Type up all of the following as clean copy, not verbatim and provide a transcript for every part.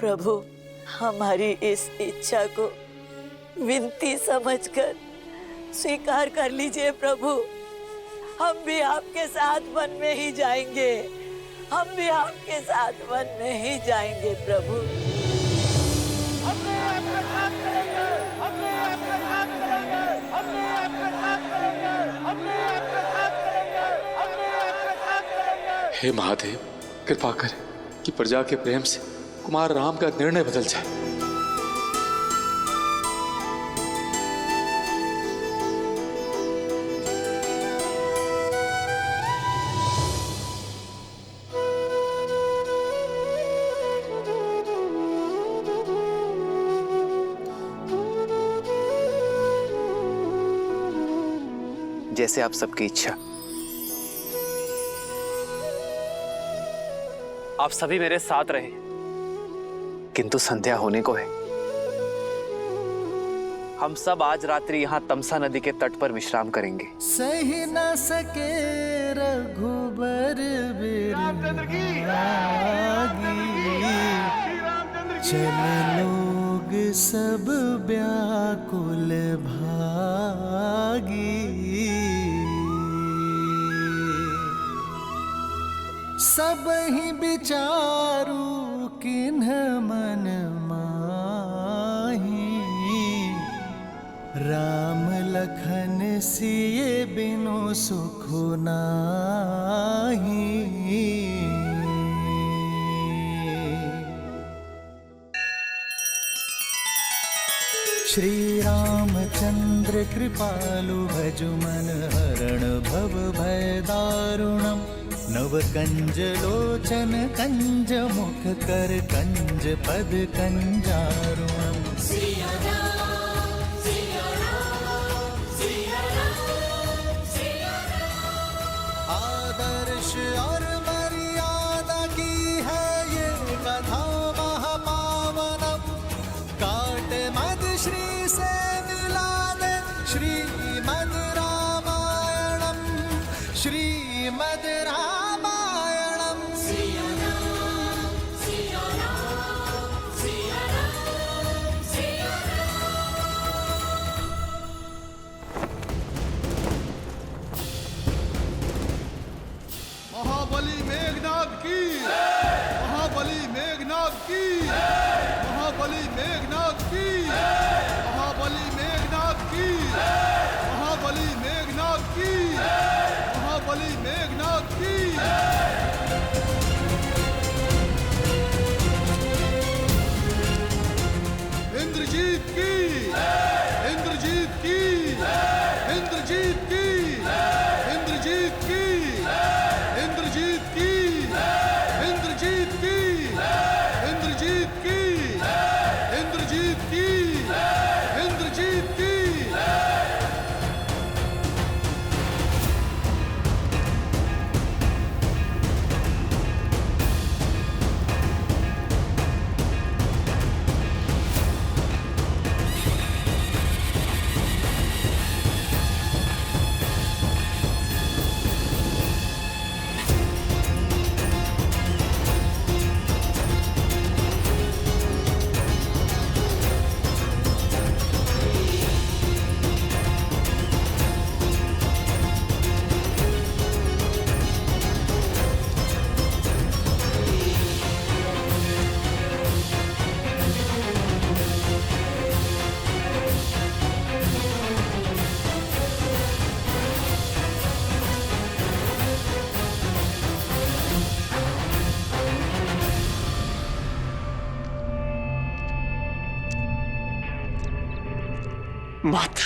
प्रभु, हमारी इस इच्छा को विनती समझकर स्वीकार कर लीजिए प्रभु। हम भी आपके साथ वन में ही जाएंगे, हम भी आपके साथ वन में ही जाएंगे प्रभु। हे महादेव, कृपा करें कि प्रजा के प्रेम से कुमार राम का निर्णय बदल जाए। जैसे आप सबकी इच्छा। आप सभी मेरे साथ रहे, किंतु संध्या होने को है। हम सब आज रात्रि यहाँ तमसा नदी के तट पर विश्राम करेंगे। सही न सके रघुबर चल लोग सब व्याकुल भागी। सब ही विचारू किन्ह मन माही। राम लखन सिए बिनु सुख नाही। श्री रामचंद्र कृपालु भजु मन हरण भव भय दारुणम्। नव कंज लोचन कंज मुख कर कंज पद कंजारुणम्। आदर्श और मर्यादा की है ये कथा महापावनम। काट मद श्री से मिला दे श्रीमद रामायणम। श्रीमद रामायणम। महाबली मेघनाद की, महाबली मेघनाद की, महाबली मेघनाद की, महाबली मेघनाद की, महाबली मेघनाद की, महाबली मेघनाद की। इंद्रजीत की, इंद्रजीत की, इंद्रजीत की, इंद्रजीत की, इंद्रजीत की, इंद्रजीत की, इंद्रजीत की, इंद्रजीत की, इंद्रजीत की। माता,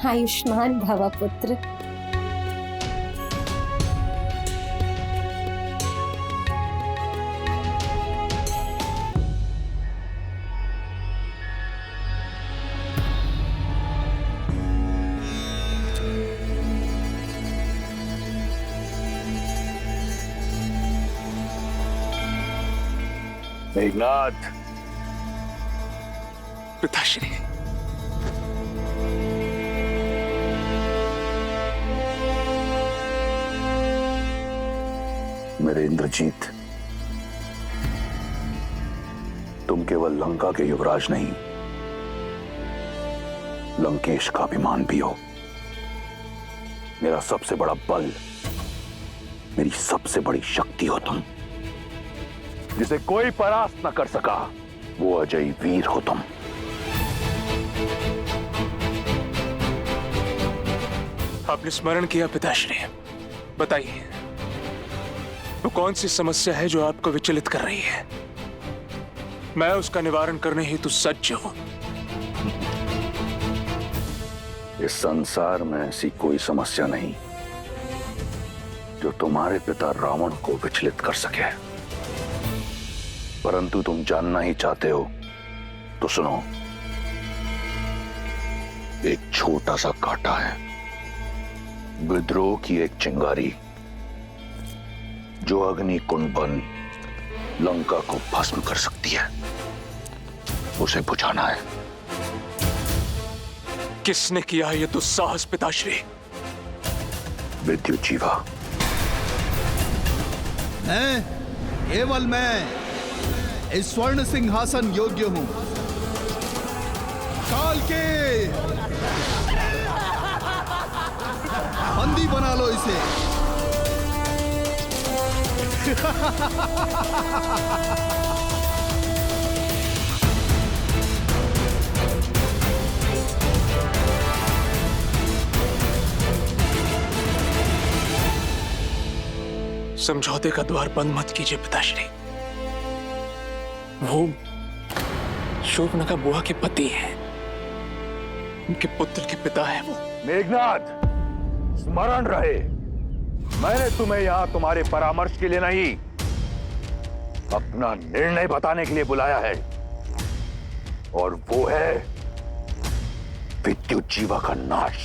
आयुष्मान भव पुत्र। मेघनाथ, पिताश्री, मेरे इंद्रजीत, तुम केवल लंका के युवराज नहीं, लंकेश का अभिमान भी हो। मेरा सबसे बड़ा बल, मेरी सबसे बड़ी शक्ति हो तुम। जिसे कोई परास्त न कर सका, वो अजय वीर हो तुम। आपने स्मरण किया पिताश्री, बताइए वो कौन सी समस्या है जो आपको विचलित कर रही है? मैं उसका निवारण करने हेतु सज्ज हूं। इस संसार में ऐसी कोई समस्या नहीं जो तुम्हारे पिता रावण को विचलित कर सके। परंतु तुम जानना ही चाहते हो तो सुनो। एक छोटा सा कांटा है, विद्रोह की एक चिंगारी जो अग्नि कुंड बन लंका को भस्म कर सकती है। उसे बुझाना है। किसने किया ये दुस्साहस पिताश्री? विद्युत जीवा। मैं, केवल मैं इस स्वर्ण सिंहासन योग्य हूं। काल के बंदी बना लो इसे। समझौते का द्वार बंद मत कीजिए पिताश्री। वो शूर्पणखा बुआ के पति हैं, उनके पुत्र के पिता है वो। मेघनाद, स्मरण रहे, मैंने तुम्हें यहां तुम्हारे परामर्श के लिए नहीं, अपना निर्णय बताने के लिए बुलाया है। और वो है विद्युत जीवा का नाश।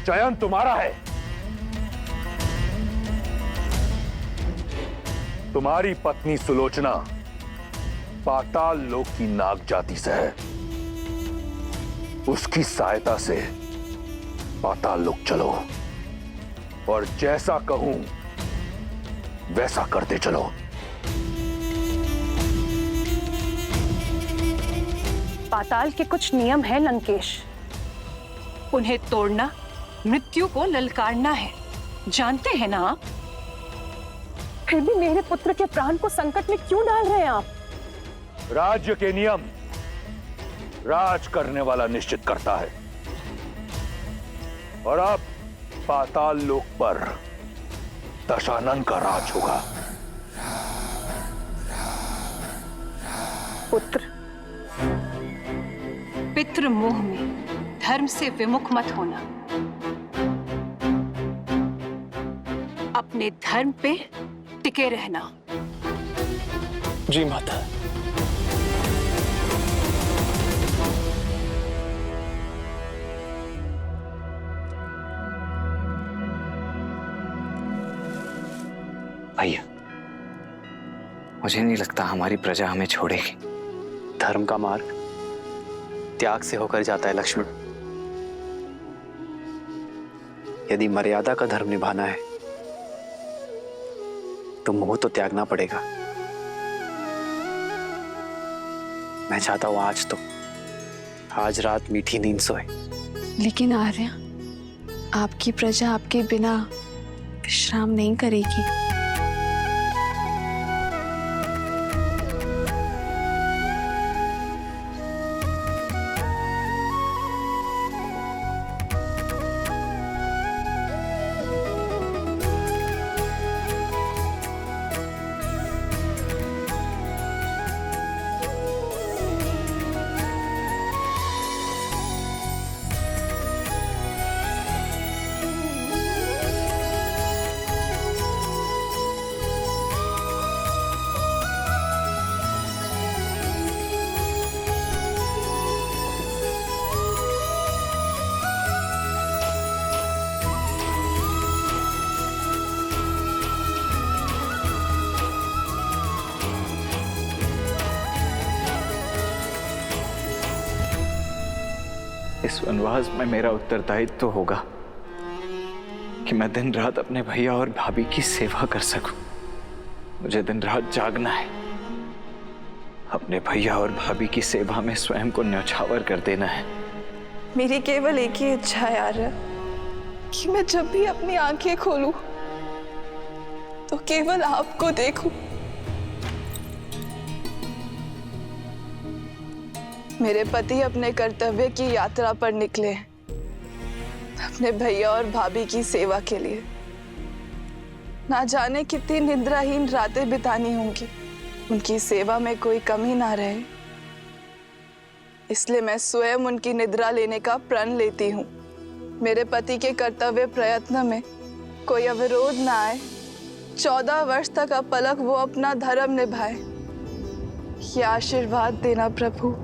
चयन तुम्हारा है। तुम्हारी पत्नी सुलोचना पाताल लोक की नाग जाति से है। उसकी सहायता से पाताल लोक चलो और जैसा कहूं वैसा करते चलो। पाताल के कुछ नियम हैं लंकेश, उन्हें तोड़ना मृत्यु को ललकारना है, जानते हैं ना आप? फिर भी मेरे पुत्र के प्राण को संकट में क्यों डाल रहे हैं आप? राज्य के नियम राज करने वाला निश्चित करता है, और अब पाताल लोक पर दशानन का राज होगा। पुत्र, पितृ मोह में धर्म से विमुख मत होना। अपने धर्म पे टिके रहना। जी माता। भैया, मुझे नहीं लगता हमारी प्रजा हमें छोड़ेगी। धर्म का मार्ग त्याग से होकर जाता है लक्ष्मण। यदि मर्यादा का धर्म निभाना है तो मोह तो त्यागना पड़ेगा। मैं चाहता हूं आज रात मीठी नींद सोए। लेकिन आर्या, आपकी प्रजा आपके बिना विश्राम नहीं करेगी। इस वनवास में मेरा उत्तरदायित्व होगा कि मैं दिन रात अपने भैया और भाभी की सेवा कर सकूं। मुझे दिन रात जागना है, अपने भैया और भाभी की सेवा में स्वयं को न्यौछावर कर देना है। मेरी केवल एक ही इच्छा है आर्या, कि मैं जब भी अपनी आंखें खोलूं तो केवल आपको देखूं। मेरे पति अपने कर्तव्य की यात्रा पर निकले हैं, अपने भैया और भाभी की सेवा के लिए। ना जाने कितनी निद्राहीन रातें बितानी होंगी, उनकी सेवा में कोई कमी ना रहे, इसलिए मैं स्वयं उनकी निद्रा लेने का प्रण लेती हूँ। मेरे पति के कर्तव्य प्रयत्न में कोई अवरोध ना आए, 14 वर्ष तक अपलक वो अपना धर्म निभाए, ये आशीर्वाद देना प्रभु।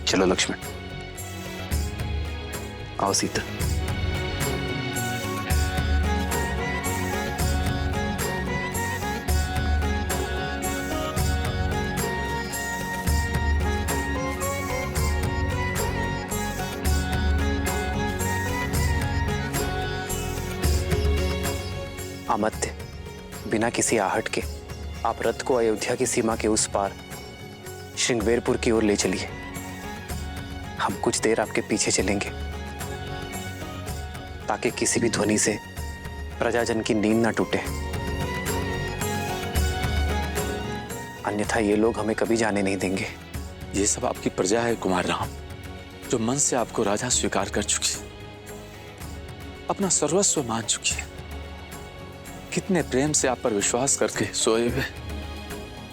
चलो लक्ष्मण, आओ सीता। अमत्य, बिना किसी आहट के आप रथ को अयोध्या की सीमा के उस पार श्रृंगवेरपुर की ओर ले चलिए। हम कुछ देर आपके पीछे चलेंगे ताकि किसी भी ध्वनि से प्रजाजन की नींद ना टूटे, अन्यथा ये लोग हमें कभी जाने नहीं देंगे। ये सब आपकी प्रजा है कुमार राम, जो मन से आपको राजा स्वीकार कर चुकी है, अपना सर्वस्व मान चुकी है। कितने प्रेम से आप पर विश्वास करके सोए हुए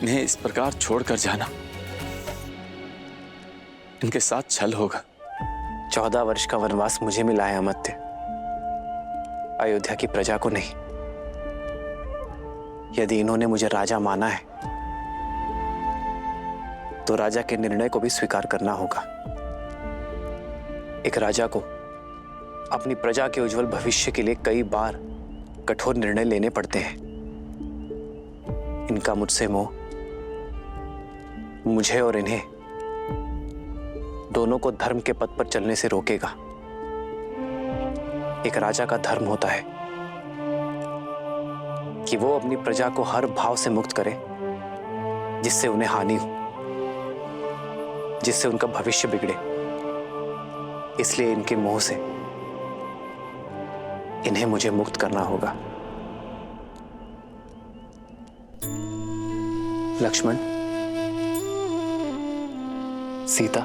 इन्हें इस प्रकार छोड़कर जाना, इनके साथ छल होगा। 14 वर्ष का वनवास मुझे मिला है अमत्य, अयोध्या की प्रजा को नहीं। यदि इन्होंने मुझे राजा माना है तो राजा के निर्णय को भी स्वीकार करना होगा। एक राजा को अपनी प्रजा के उज्जवल भविष्य के लिए कई बार कठोर निर्णय लेने पड़ते हैं। इनका मुझसे मोह मुझे और इन्हें दोनों को धर्म के पथ पर चलने से रोकेगा। एक राजा का धर्म होता है कि वो अपनी प्रजा को हर भाव से मुक्त करे जिससे उन्हें हानि हो, जिससे उनका भविष्य बिगड़े। इसलिए इनके मोह से इन्हें मुझे मुक्त करना होगा। लक्ष्मण, सीता,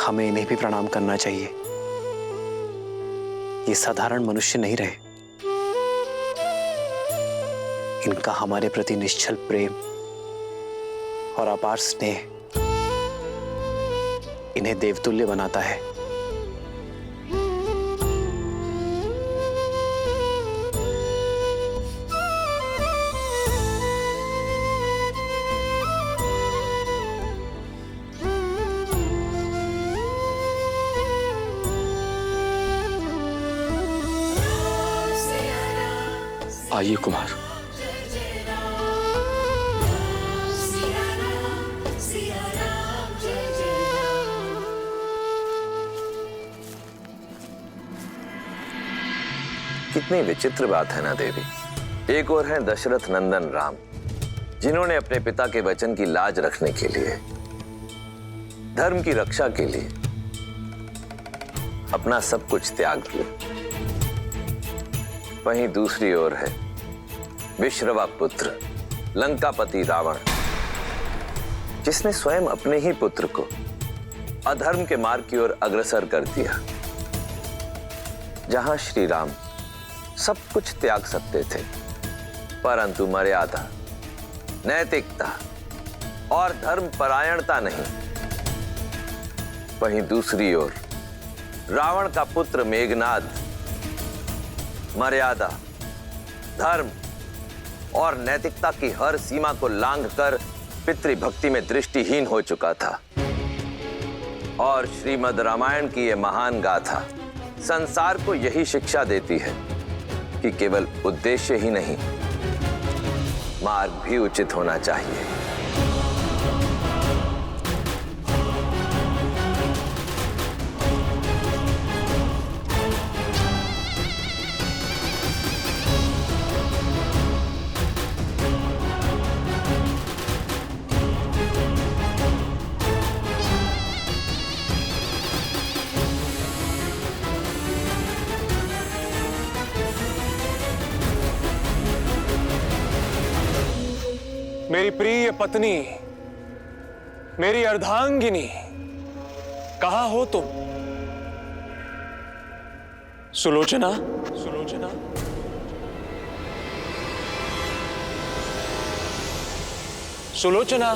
हमें इन्हें भी प्रणाम करना चाहिए। ये साधारण मनुष्य नहीं रहे। इनका हमारे प्रति निश्चल प्रेम और अपार स्नेह इन्हें देवतुल्य बनाता है। आइए कुमार। कितनी विचित्र बात है ना देवी। एक और हैं दशरथ नंदन राम, जिन्होंने अपने पिता के वचन की लाज रखने के लिए, धर्म की रक्षा के लिए अपना सब कुछ त्याग दिया। वहीं दूसरी ओर है विश्रवा पुत्र लंकापति रावण, जिसने स्वयं अपने ही पुत्र को अधर्म के मार्ग की ओर अग्रसर कर दिया। जहां श्री राम सब कुछ त्याग सकते थे, परंतु मर्यादा, नैतिकता और धर्म परायणता नहीं, वहीं दूसरी ओर रावण का पुत्र मेघनाद मर्यादा, धर्म और नैतिकता की हर सीमा को लांघकर पितृभक्ति में दृष्टिहीन हो चुका था। और श्रीमद् रामायण की यह महान गाथा संसार को यही शिक्षा देती है कि केवल उद्देश्य ही नहीं, मार्ग भी उचित होना चाहिए। मेरी प्रिय पत्नी, मेरी अर्धांगिनी, कहां हो तुम? सुलोचना, सुलोचना, सुलोचना,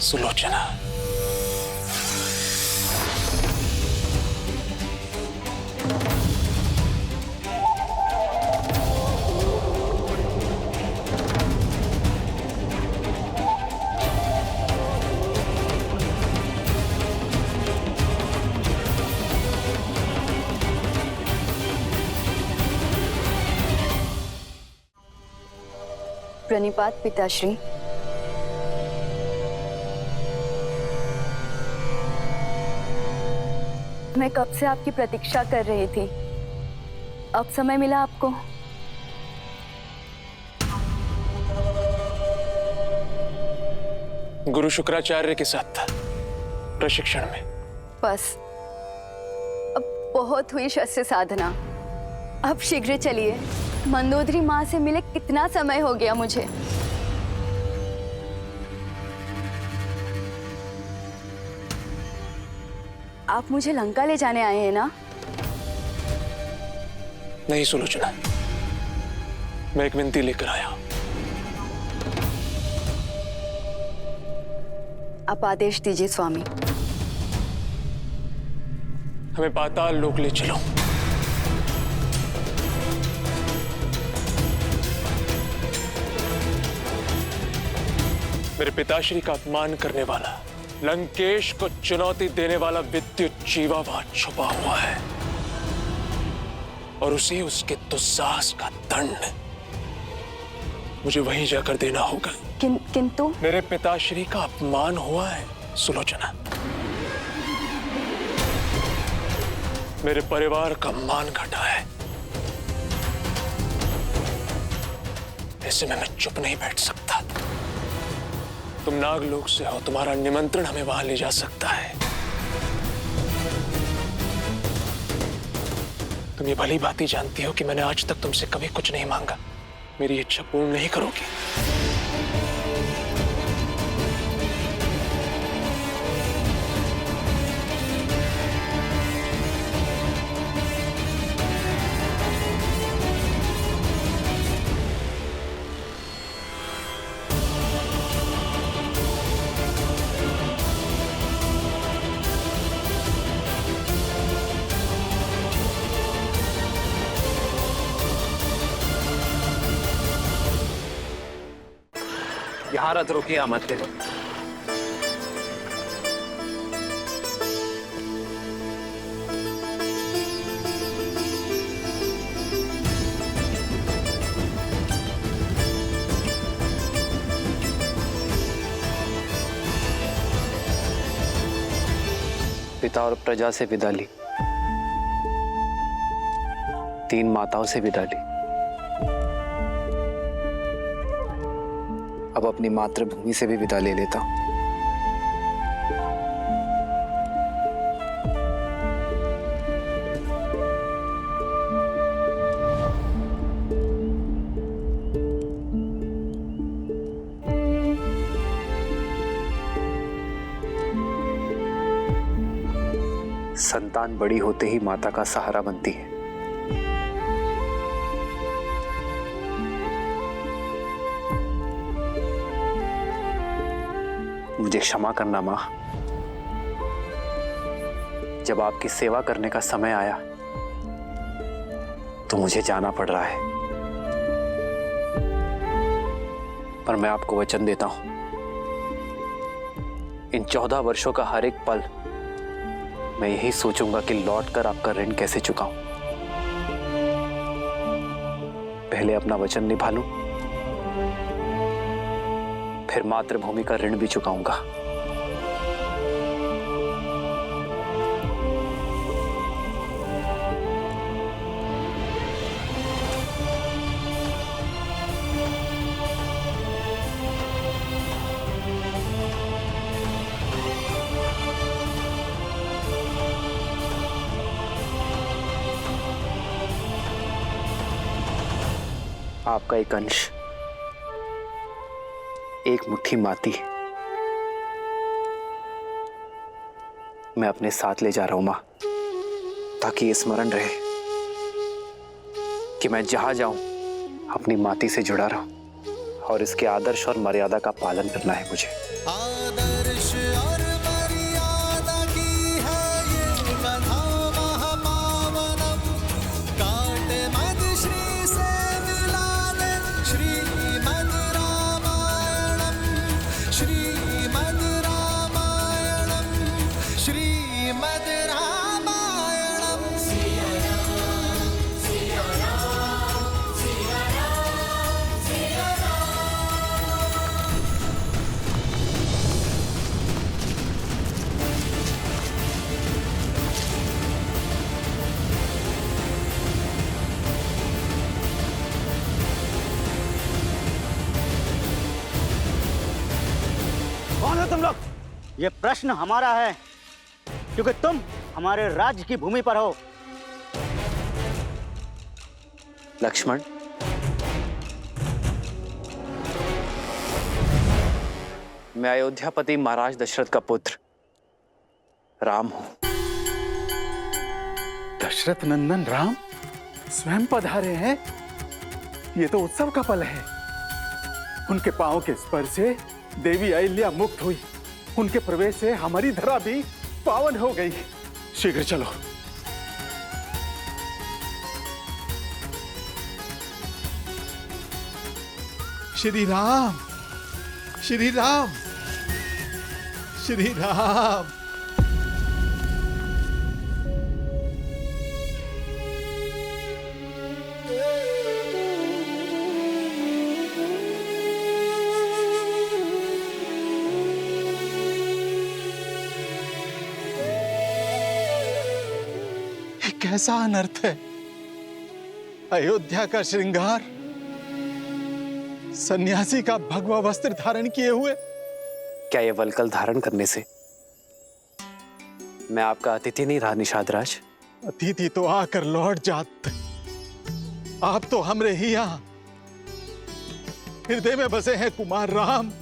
सुलोचना। प्रणिपात पिताश्री। मैं कब से आपकी प्रतीक्षा कर रही थी, अब समय मिला आपको। गुरु शुक्राचार्य के साथ था प्रशिक्षण में। बस अब बहुत हुई शस्त्र साधना, अब शीघ्र चलिए। मंदोदरी माँ से मिले कितना समय हो गया मुझे। आप मुझे लंका ले जाने आए हैं ना? नहीं सुलोचना, मैं एक विनती लेकर आया हूं। आप आदेश दीजिए स्वामी। हमें पाताल लोक ले चलो। मेरे पिताश्री का अपमान करने वाला, लंकेश को चुनौती देने वाला विद्युत जीवा वहां छुपा हुआ है और उसे उसके दुस्साहस का दंड मुझे वहीं जाकर देना होगा। किंतु मेरे पिताश्री का अपमान हुआ है सुलोचना, मेरे परिवार का मान घटा है। ऐसे में मैं चुप नहीं बैठ सकता। तुम नागलोक से हो, तुम्हारा निमंत्रण हमें वहां ले जा सकता है। तुम ये भली भांति जानती हो कि मैंने आज तक तुमसे कभी कुछ नहीं मांगा। मेरी इच्छा पूर्ण नहीं करोगी? यहाँ रथ रोकिए, मत ले। पिता और प्रजा से विदा ली, 3 माताओं से विदा ली, अब अपनी मातृभूमि से भी विदा ले लेता हूं। संतान बड़ी होते ही माता का सहारा बनती है। मुझे क्षमा करना मां, जब आपकी सेवा करने का समय आया तो मुझे जाना पड़ रहा है, पर मैं आपको वचन देता हूं, इन 14 वर्षों का हर एक पल मैं यही सोचूंगा कि लौटकर आपका ऋण कैसे चुकाऊं। पहले अपना वचन निभा लूं, फिर मातृभूमि का ऋण भी चुकाऊंगा। आपका एक अंश, एक मुट्ठी माटी मैं अपने साथ ले जा रहा हूं मां, ताकि ये स्मरण रहे कि मैं जहां जाऊं अपनी माटी से जुड़ा रहूं, और इसके आदर्श और मर्यादा का पालन करना है मुझे। आदर्श और मर्यादा की है ये कथा महापावनम, काटे मद श्री से मिला दे श्रीमद् रामायणम, श्रीमद् रामायणम, श्रीमद् रामायणम। सिया राम, सिया राम, सिया राम, सिया राम। कौन हो तुम लोग? ये प्रश्न हमारा है, क्योंकि तुम हमारे राज्य की भूमि पर हो। लक्ष्मण, मैं अयोध्यापति महाराज दशरथ का पुत्र राम हूं। दशरथ नंदन राम स्वयं पधारे हैं। ये तो उत्सव का पल है। उनके पांव के स्पर्श से देवी अहिल्या मुक्त हुई, उनके प्रवेश से हमारी धरा भी पावन हो गई। शीघ्र चलो। श्री राम, श्री राम, श्री राम। ये कैसा अनर्थ है? अयोध्या का श्रृंगार सन्यासी का भगवा वस्त्र धारण किए हुए। क्या ये वलकल धारण करने से मैं आपका अतिथि नहीं रहा निषाद राज? अतिथि तो आकर लौट जात, आप तो हमरे ही यहां हृदय में बसे हैं कुमार राम।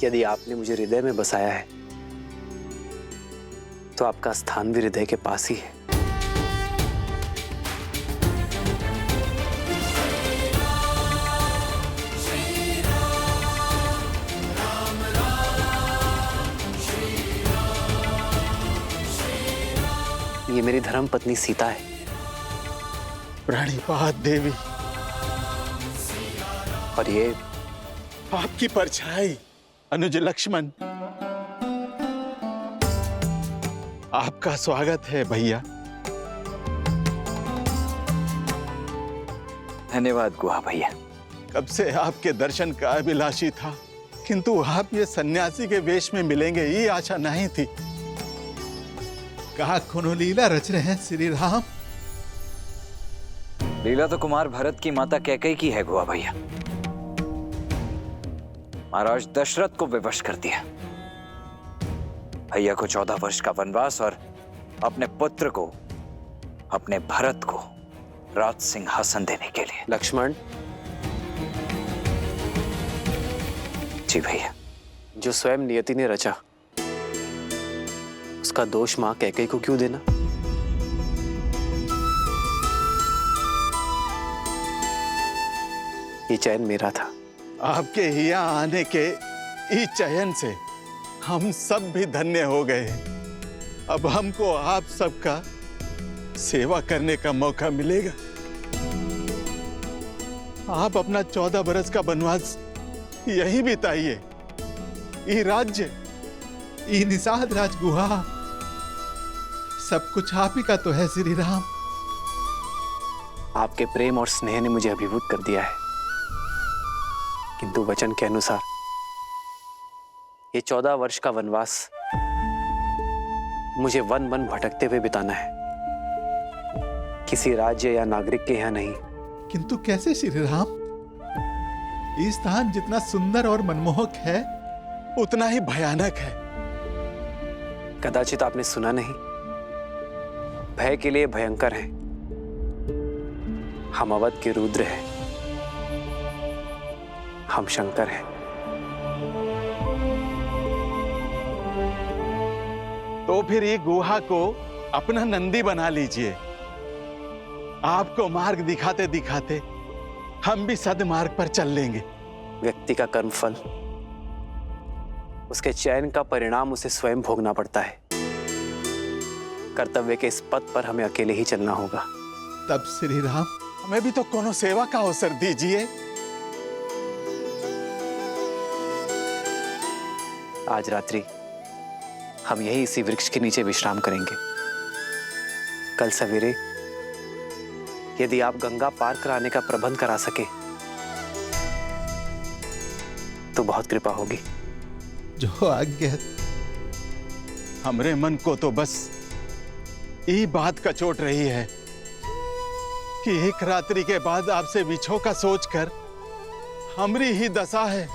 यदि आपने मुझे हृदय में बसाया है तो आपका स्थान भी हृदय के पास ही है। ये मेरी धर्म पत्नी सीता है। प्रणिपात देवी। और ये आपकी परछाई अनुज लक्ष्मण। आपका स्वागत है भैया। धन्यवाद गुहा भैया। कब से आपके दर्शन का अभिलाषी था, किंतु आप ये सन्यासी के वेश में मिलेंगे ये आशा नहीं थी। कहा कोनो लीला रच रहे हैं श्री राम। लीला तो कुमार भरत की माता कैकेयी की है गुआ भैया। महाराज दशरथ को विवश कर दिया, भैया को 14 वर्ष का वनवास और अपने पुत्र को, अपने भरत को राज सिंहासन देने के लिए। लक्ष्मण, जी भैया। जो स्वयं नियति ने रचा उसका दोष मां कैकेयी को क्यों देना? ये चयन मेरा था। आपके यहाँ आने के इस चयन से हम सब भी धन्य हो गए। अब हमको आप सबका सेवा करने का मौका मिलेगा। आप अपना 14 बरस का वनवास यही बिताइए। ये राज्य, ये निषाद राजगुहा, सब कुछ आप ही का तो है श्री राम। आपके प्रेम और स्नेह ने मुझे अभिभूत कर दिया है, किंतु वचन के अनुसार ये 14 वर्ष का वनवास मुझे वन वन भटकते हुए बिताना है, किसी राज्य या नागरिक के यहाँ नहीं। किंतु कैसे श्री राम? ये स्थान जितना सुंदर और मनमोहक है उतना ही भयानक है। कदाचित आपने सुना नहीं, भय के लिए भयंकर है। हम अवध के रुद्र हैं, हम शंकर हैं। तो फिर ये गुहा को अपना नंदी बना लीजिए। आपको मार्ग दिखाते दिखाते हम भी सदमार्ग पर चल लेंगे। व्यक्ति का कर्मफल, उसके चयन का परिणाम उसे स्वयं भोगना पड़ता है। कर्तव्य के इस पथ पर हमें अकेले ही चलना होगा। तब श्री राम हमें भी तो कोनो सेवा का अवसर दीजिए। आज रात्रि हम यही इसी वृक्ष के नीचे विश्राम करेंगे। कल सवेरे यदि आप गंगा पार कराने का प्रबंध करा सके तो बहुत कृपा होगी। जो आज्ञा। हमरे मन को तो बस यही बात का चोट रही है कि एक रात्रि के बाद आपसे विछो का सोचकर हमरी ही दशा है,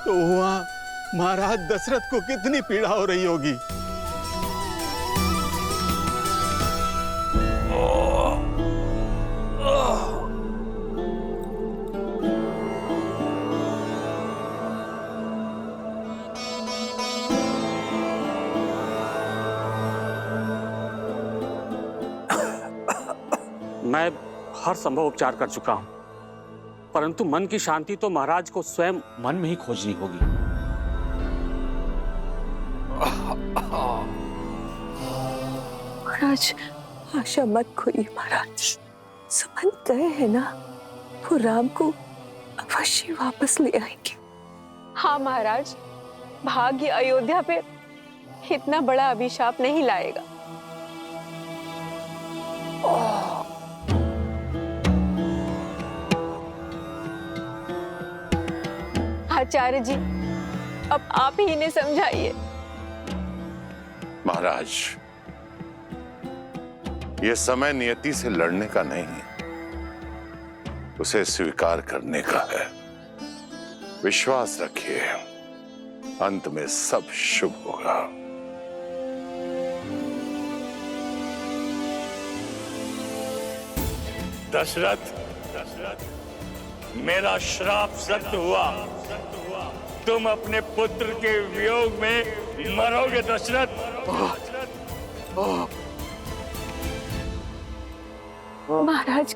तो वहां महाराज दशरथ को कितनी पीड़ा हो रही होगी। मैं हर संभव उपचार कर चुका हूं, परंतु मन की शांति तो महाराज को स्वयं मन में ही खोजनी होगी। महाराज आशा मत खोइए महाराज, समझ गए हैं ना, वो राम को अवश्य वापस ले आएंगे। हाँ महाराज, भाग्य अयोध्या पे इतना बड़ा अभिशाप नहीं लाएगा। आचार्य जी, अब आप ही इन्हें समझाइए। महाराज, यह समय नियति से लड़ने का नहीं है, उसे स्वीकार करने का है। विश्वास रखिए, अंत में सब शुभ होगा। दशरथ, मेरा श्राप सत्य हुआ। तुम अपने पुत्र के वियोग में मरोगे दशरथ। महाराज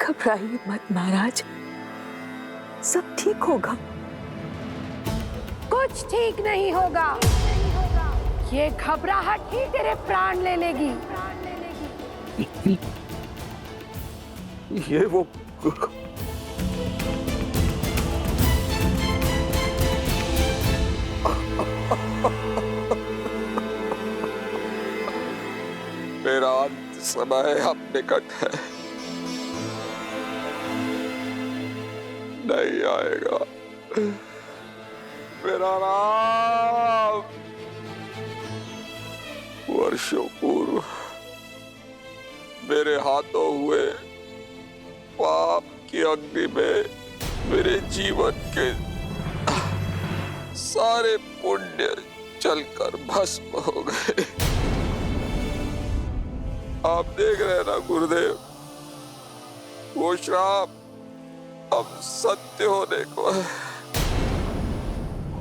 घबराइए मत महाराज, सब ठीक होगा। कुछ ठीक नहीं होगा, ये घबराहट ही तेरे प्राण ले लेगी। ये वो मेरा अंत समय अब निकट है, नहीं आएगा। मेरा राम, वर्षों पूर्व मेरे हाथों हुए पाप की अग्नि में मेरे जीवन के सारे पुण्य जलकर भस्म हो गए। आप देख रहे हैं ना गुरुदेव, वो श्राप अब सत्य होने को है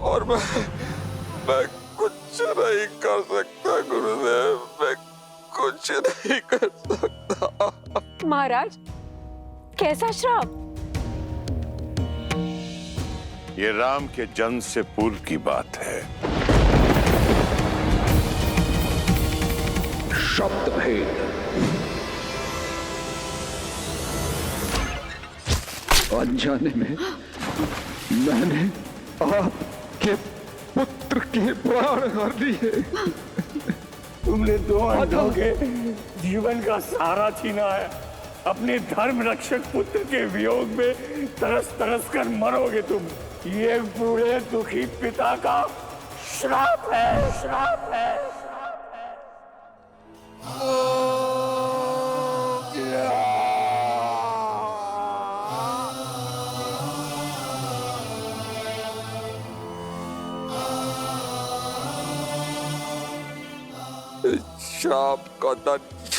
और मैं कुछ नहीं कर सकता गुरुदेव, मैं कुछ नहीं कर सकता। महाराज, कैसा श्राप? ये राम के जन्म से पूर्व की बात है। शब्द भेद। अनजाने में मैंने आपके पुत्र के प्राण हर लिए। तुमने दो अंधों के जीवन का सहारा छीना है। अपने धर्म रक्षक पुत्र के वियोग में तरस तरस कर मरोगे तुम। ये बूढ़े दुखी पिता का श्राप है, श्राप है। श्राप का दंश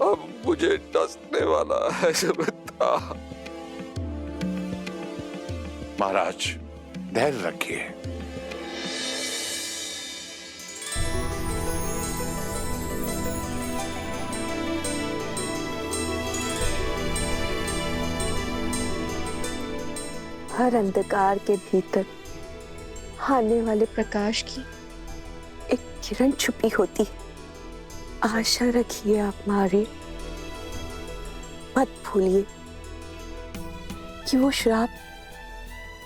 अब मुझे डसने वाला है सुमित्रा। महाराज, धैर्य रखिए। हर अंधकार के भीतर आने वाले प्रकाश की एक किरण छुपी होती है। आशा रखिए आप महावीर, मत भूलिए कि वो श्राप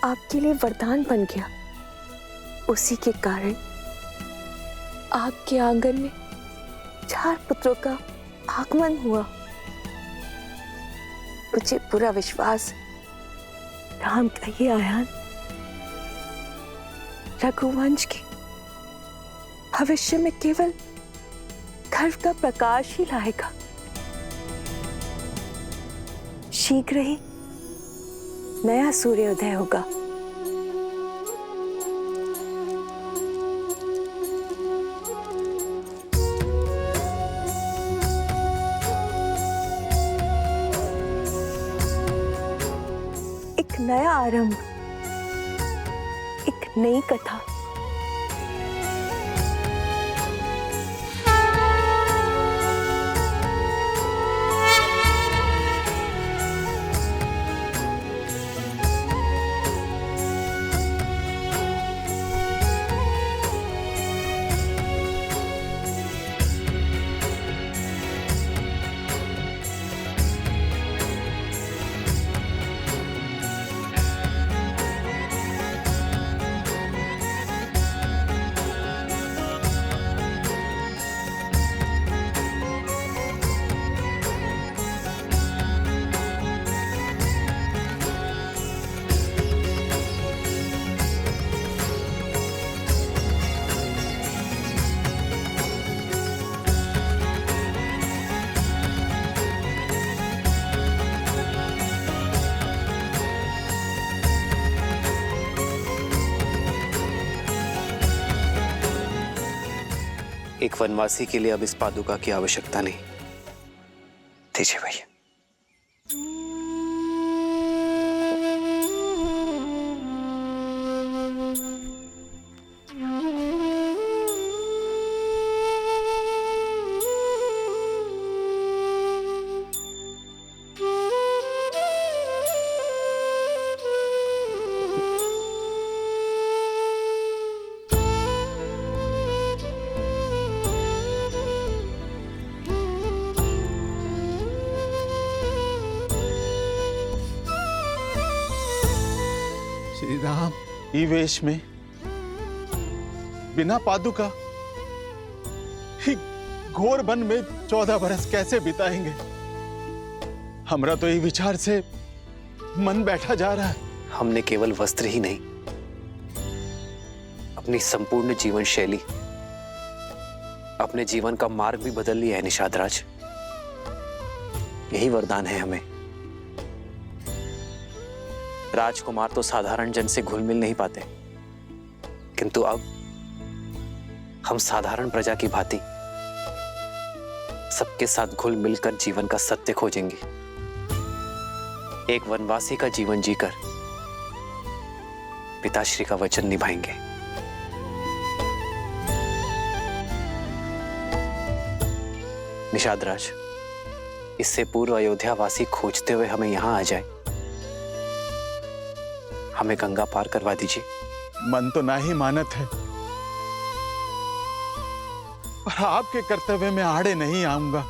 आपके लिए वरदान बन गया। उसी के कारण आपके आंगन में 4 पुत्रों का आगमन हुआ। मुझे पूरा विश्वास राम का ये आयान रघुवंश के भविष्य में केवल गर्व का प्रकाश ही लाएगा। शीघ्र ही नया सूर्योदय होगा। एक नया आरंभ, एक नई कथा। एक वनवासी के लिए अब इस पादुका की आवश्यकता नहीं। दीजिए भैया। श्री राम ई वेश में बिना पादुका ही घोर वन में 14 बरस कैसे बिताएंगे? हमरा तो ये विचार से मन बैठा जा रहा है। हमने केवल वस्त्र ही नहीं, अपनी संपूर्ण जीवन शैली, अपने जीवन का मार्ग भी बदल लिया है निषाद राज। यही वरदान है हमें। राजकुमार तो साधारण जन से घुल मिल नहीं पाते, किंतु अब हम साधारण प्रजा की भांति सबके साथ घुल मिलकर जीवन का सत्य खोजेंगे। एक वनवासी का जीवन जीकर पिताश्री का वचन निभाएंगे। निषाद राज, इससे पूर्व अयोध्या वासी खोजते हुए हमें यहां आ जाए। हमें गंगा पार करवा दीजिए। मन तो ना ही मानत है, पर आपके कर्तव्य में आड़े नहीं आऊंगा।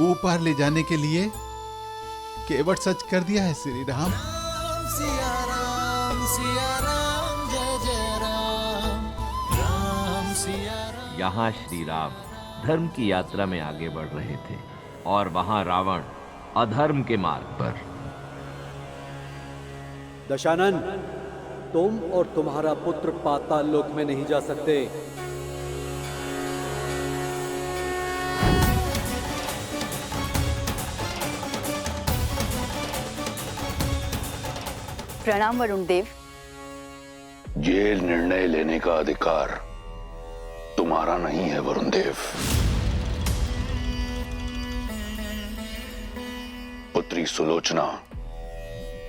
ऊपर ले जाने के लिए केवट सच कर दिया है श्री राम। सिया राम जय जय राम, राम सिया राम। यहाँ श्री राम धर्म की यात्रा में आगे बढ़ रहे थे और वहां रावण अधर्म के मार्ग पर। दशानन, तुम और तुम्हारा पुत्र पाताल लोक में नहीं जा सकते। प्रणाम वरुण देव। ये निर्णय लेने का अधिकार तुम्हारा नहीं है वरुण देव। पुत्री सुलोचना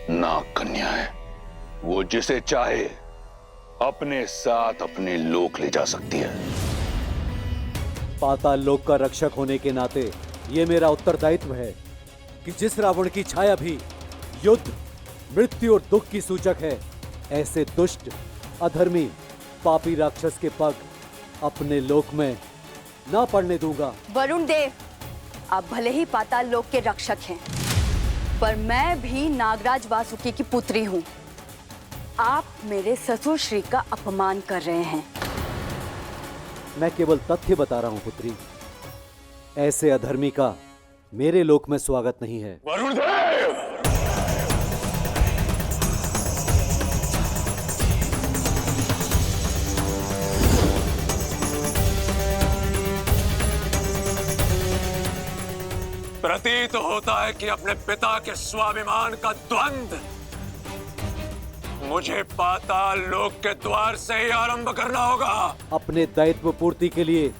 नाग कन्या है, वो जिसे चाहे अपने साथ अपने लोक ले जा सकती है। पाताल लोक का रक्षक होने के नाते ये मेरा उत्तरदायित्व है कि जिस रावण की छाया भी युद्ध, मृत्यु और दुख की सूचक है, ऐसे दुष्ट, अधर्मी, पापी राक्षस के पग अपने लोक में ना पड़ने दूंगा। वरुण देव, आप भले ही पाताल लोक के रक्षक हैं, पर मैं भी नागराज वासुकी की पुत्री हूं। आप मेरे ससुर श्री का अपमान कर रहे हैं। मैं केवल तथ्य बता रहा हूं पुत्री। ऐसे अधर्मी का मेरे लोक में स्वागत नहीं है। वरुण देव! प्रतीत होता है कि अपने पिता के स्वाभिमान का द्वंद्व मुझे पाताल लोक के द्वार से ही आरंभ करना होगा। अपने दायित्व पूर्ति के लिए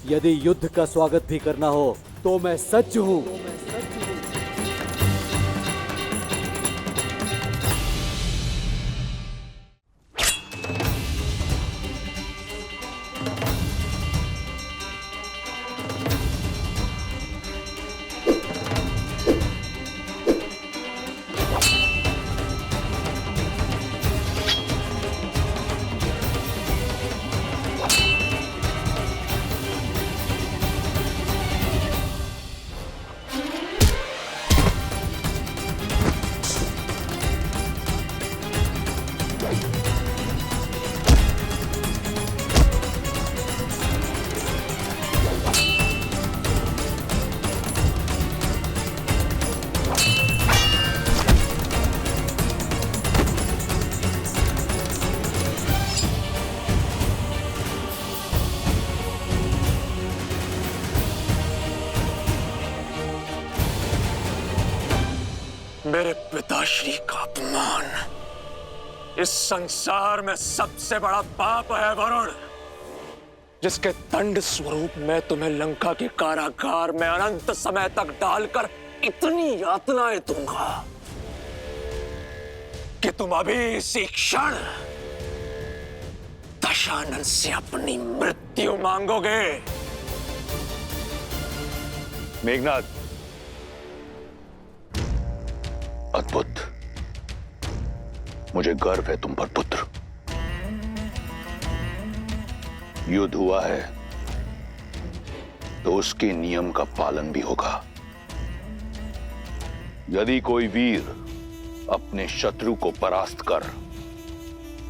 यदि युद्ध का स्वागत भी करना हो तो मैं सज्ज हूं। मेरे पिताश्री का अपमान इस संसार में सबसे बड़ा पाप है वरुण, जिसके दंड स्वरूप मैं तुम्हें लंका के कारागार में अनंत समय तक डालकर इतनी यातनाएं दूंगा कि तुम अभी इसी क्षण दशानन से अपनी मृत्यु मांगोगे। मेघनाद, अद्भुत, मुझे गर्व है तुम पर पुत्र। युद्ध हुआ है तो उसके नियम का पालन भी होगा। यदि कोई वीर अपने शत्रु को परास्त कर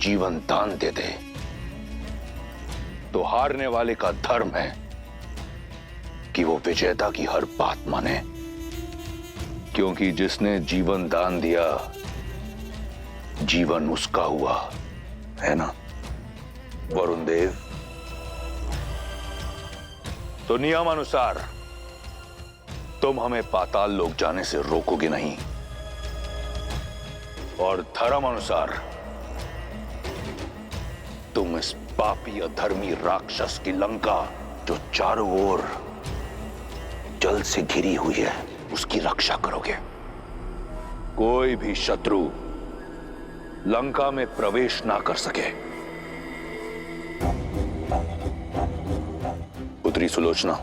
जीवन दान दे दे तो हारने वाले का धर्म है कि वो विजेता की हर बात माने, क्योंकि जिसने जीवन दान दिया जीवन उसका हुआ है ना वरुण देव? तो नियम अनुसार तुम हमें पाताल लोक जाने से रोकोगे नहीं, और धर्म अनुसार तुम इस पापी अधर्मी राक्षस की लंका, जो चारों ओर जल से घिरी हुई है, उसकी रक्षा करोगे। कोई भी शत्रु लंका में प्रवेश ना कर सके। पुत्री सुलोचना,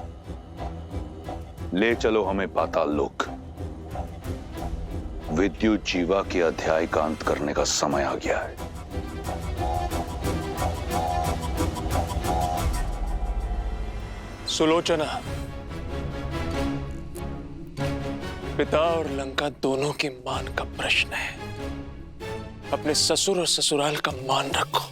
ले चलो हमें पाताल लोक। विद्युत जीवा के अध्याय का अंत करने का समय आ गया है। सुलोचना, पिता और लंका दोनों के मान का प्रश्न है। अपने ससुर और ससुराल का मान रखो।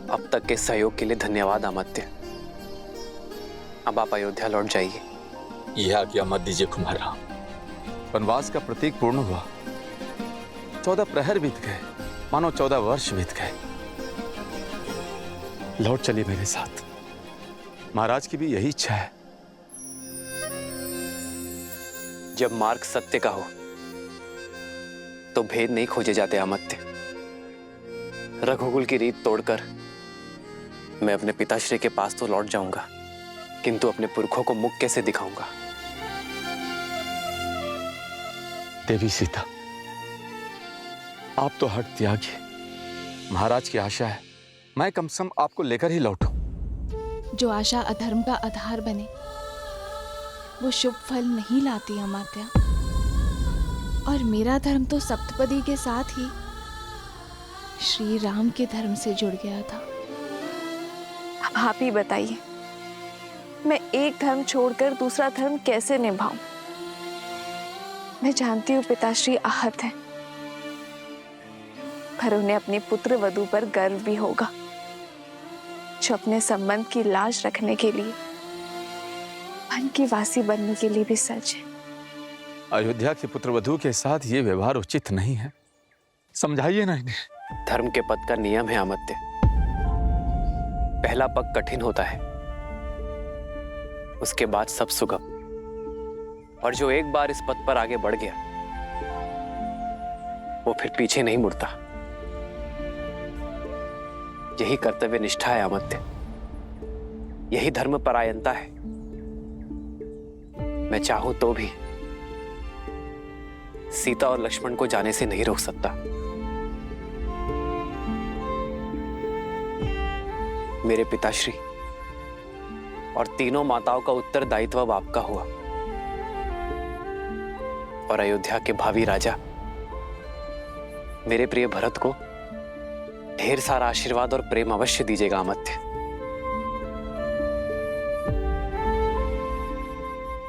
अब तक के सहयोग के लिए धन्यवाद अमात्य। अब आप अयोध्या लौट जाइए। यह आज्ञा मत दीजिए कुमार राम। वनवास का प्रतीक पूर्ण हुआ। 14 प्रहर बीत गए, मानो 14 वर्ष बीत गए। लौट चलिए मेरे साथ। महाराज की भी यही इच्छा है। जब मार्ग सत्य का हो तो भेद नहीं खोजे जाते अमात्य। रघुकुल की रीत तोड़कर मैं अपने पिताश्री के पास तो लौट जाऊंगा, किंतु अपने पुरखों को मुख कैसे दिखाऊंगा? देवी सीता, आप तो हट त्यागी। महाराज की आशा है, मैं कम से कम आपको लेकर ही लौटूं। जो आशा अधर्म का आधार बने वो शुभ फल नहीं लाती अमात्या। और मेरा धर्म तो सप्तपदी के साथ ही श्री राम के धर्म से जुड़ गया था। अब आप ही बताइए, मैं एक धर्म छोड़कर दूसरा धर्म कैसे निभाऊं? मैं जानती हूँ पिताश्री आहत हैं, पर उन्हें अपनी पुत्र वधू पर गर्व भी होगा, जो अपने संबंध की लाज रखने के लिए वन की वासी बनने के लिए भी सच है। अयोध्या के पुत्रवधू के साथ ये व्यवहार उचित नहीं है। समझाइए ना इन्हें। धर्म के पद का नियम है अमात्य। पहला पग कठिन होता है, उसके बाद सब सुगम। और जो एक बार इस पद पर आगे बढ़ गया वो फिर पीछे नहीं मुड़ता। यही कर्तव्य निष्ठा है अमात्य, यही धर्म परायणता है। मैं चाहूं तो भी सीता और लक्ष्मण को जाने से नहीं रोक सकता। मेरे पिताश्री और तीनों माताओं का उत्तरदायित्व अब आपका हुआ, और अयोध्या के भावी राजा मेरे प्रिय भरत को ढेर सारा आशीर्वाद और प्रेम अवश्य दीजिएगा अमात्य।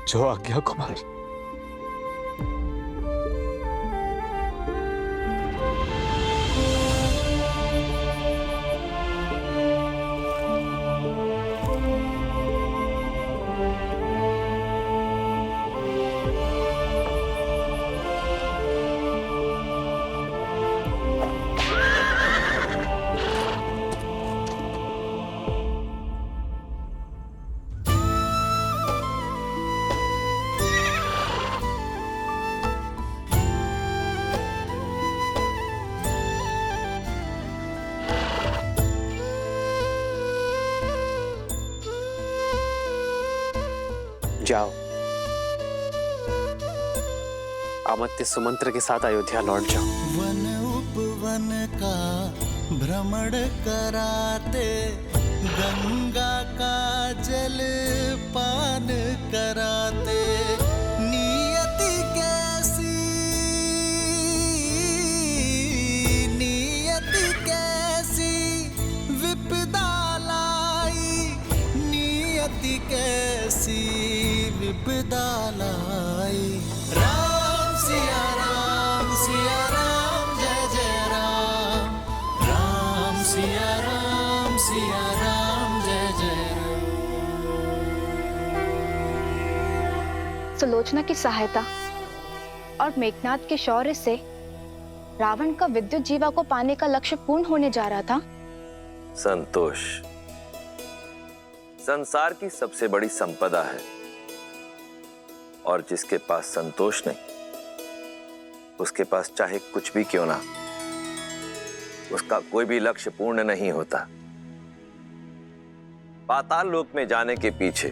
जो आज्ञा कुमार। जाओ, अमात्य सुमंत्र के साथ अयोध्या लौट जाओ। वन उपवन का भ्रमण कराते, गंगा का जल पान कराते, नियति कैसी विपदा लाई, नियति कैसी विपदा लाई। राम सिया राम जय जय राम। राम सिया राम जय जय राम। सुलोचना की सहायता और मेघनाथ के शौर्य से रावण का विद्युत जीवा को पाने का लक्ष्य पूर्ण होने जा रहा था। संतोष संसार की सबसे बड़ी संपदा है, और जिसके पास संतोष नहीं उसके पास चाहे कुछ भी क्यों ना, उसका कोई भी लक्ष्य पूर्ण नहीं होता। पाताल लोक में जाने के पीछे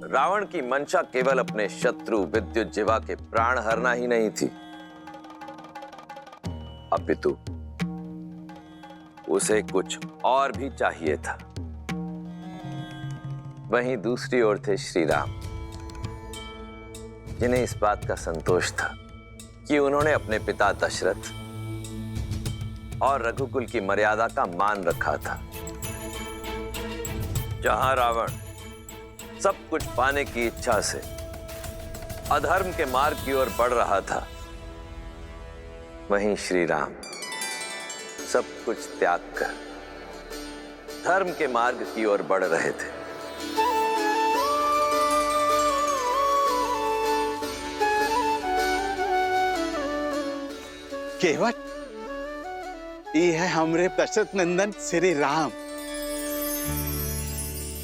रावण की मंशा केवल अपने शत्रु विद्युत जीवा के प्राण हरना ही नहीं थी, अपितु उसे कुछ और भी चाहिए था। वहीं दूसरी ओर थे श्री राम, जिन्हें इस बात का संतोष था कि उन्होंने अपने पिता दशरथ और रघुकुल की मर्यादा का मान रखा था। जहां रावण सब कुछ पाने की इच्छा से अधर्म के मार्ग की ओर बढ़ रहा था, वहीं श्री राम सब कुछ त्याग कर धर्म के मार्ग की ओर बढ़ रहे थे। केवट ये है हमरे दशरथ नंदन श्री राम,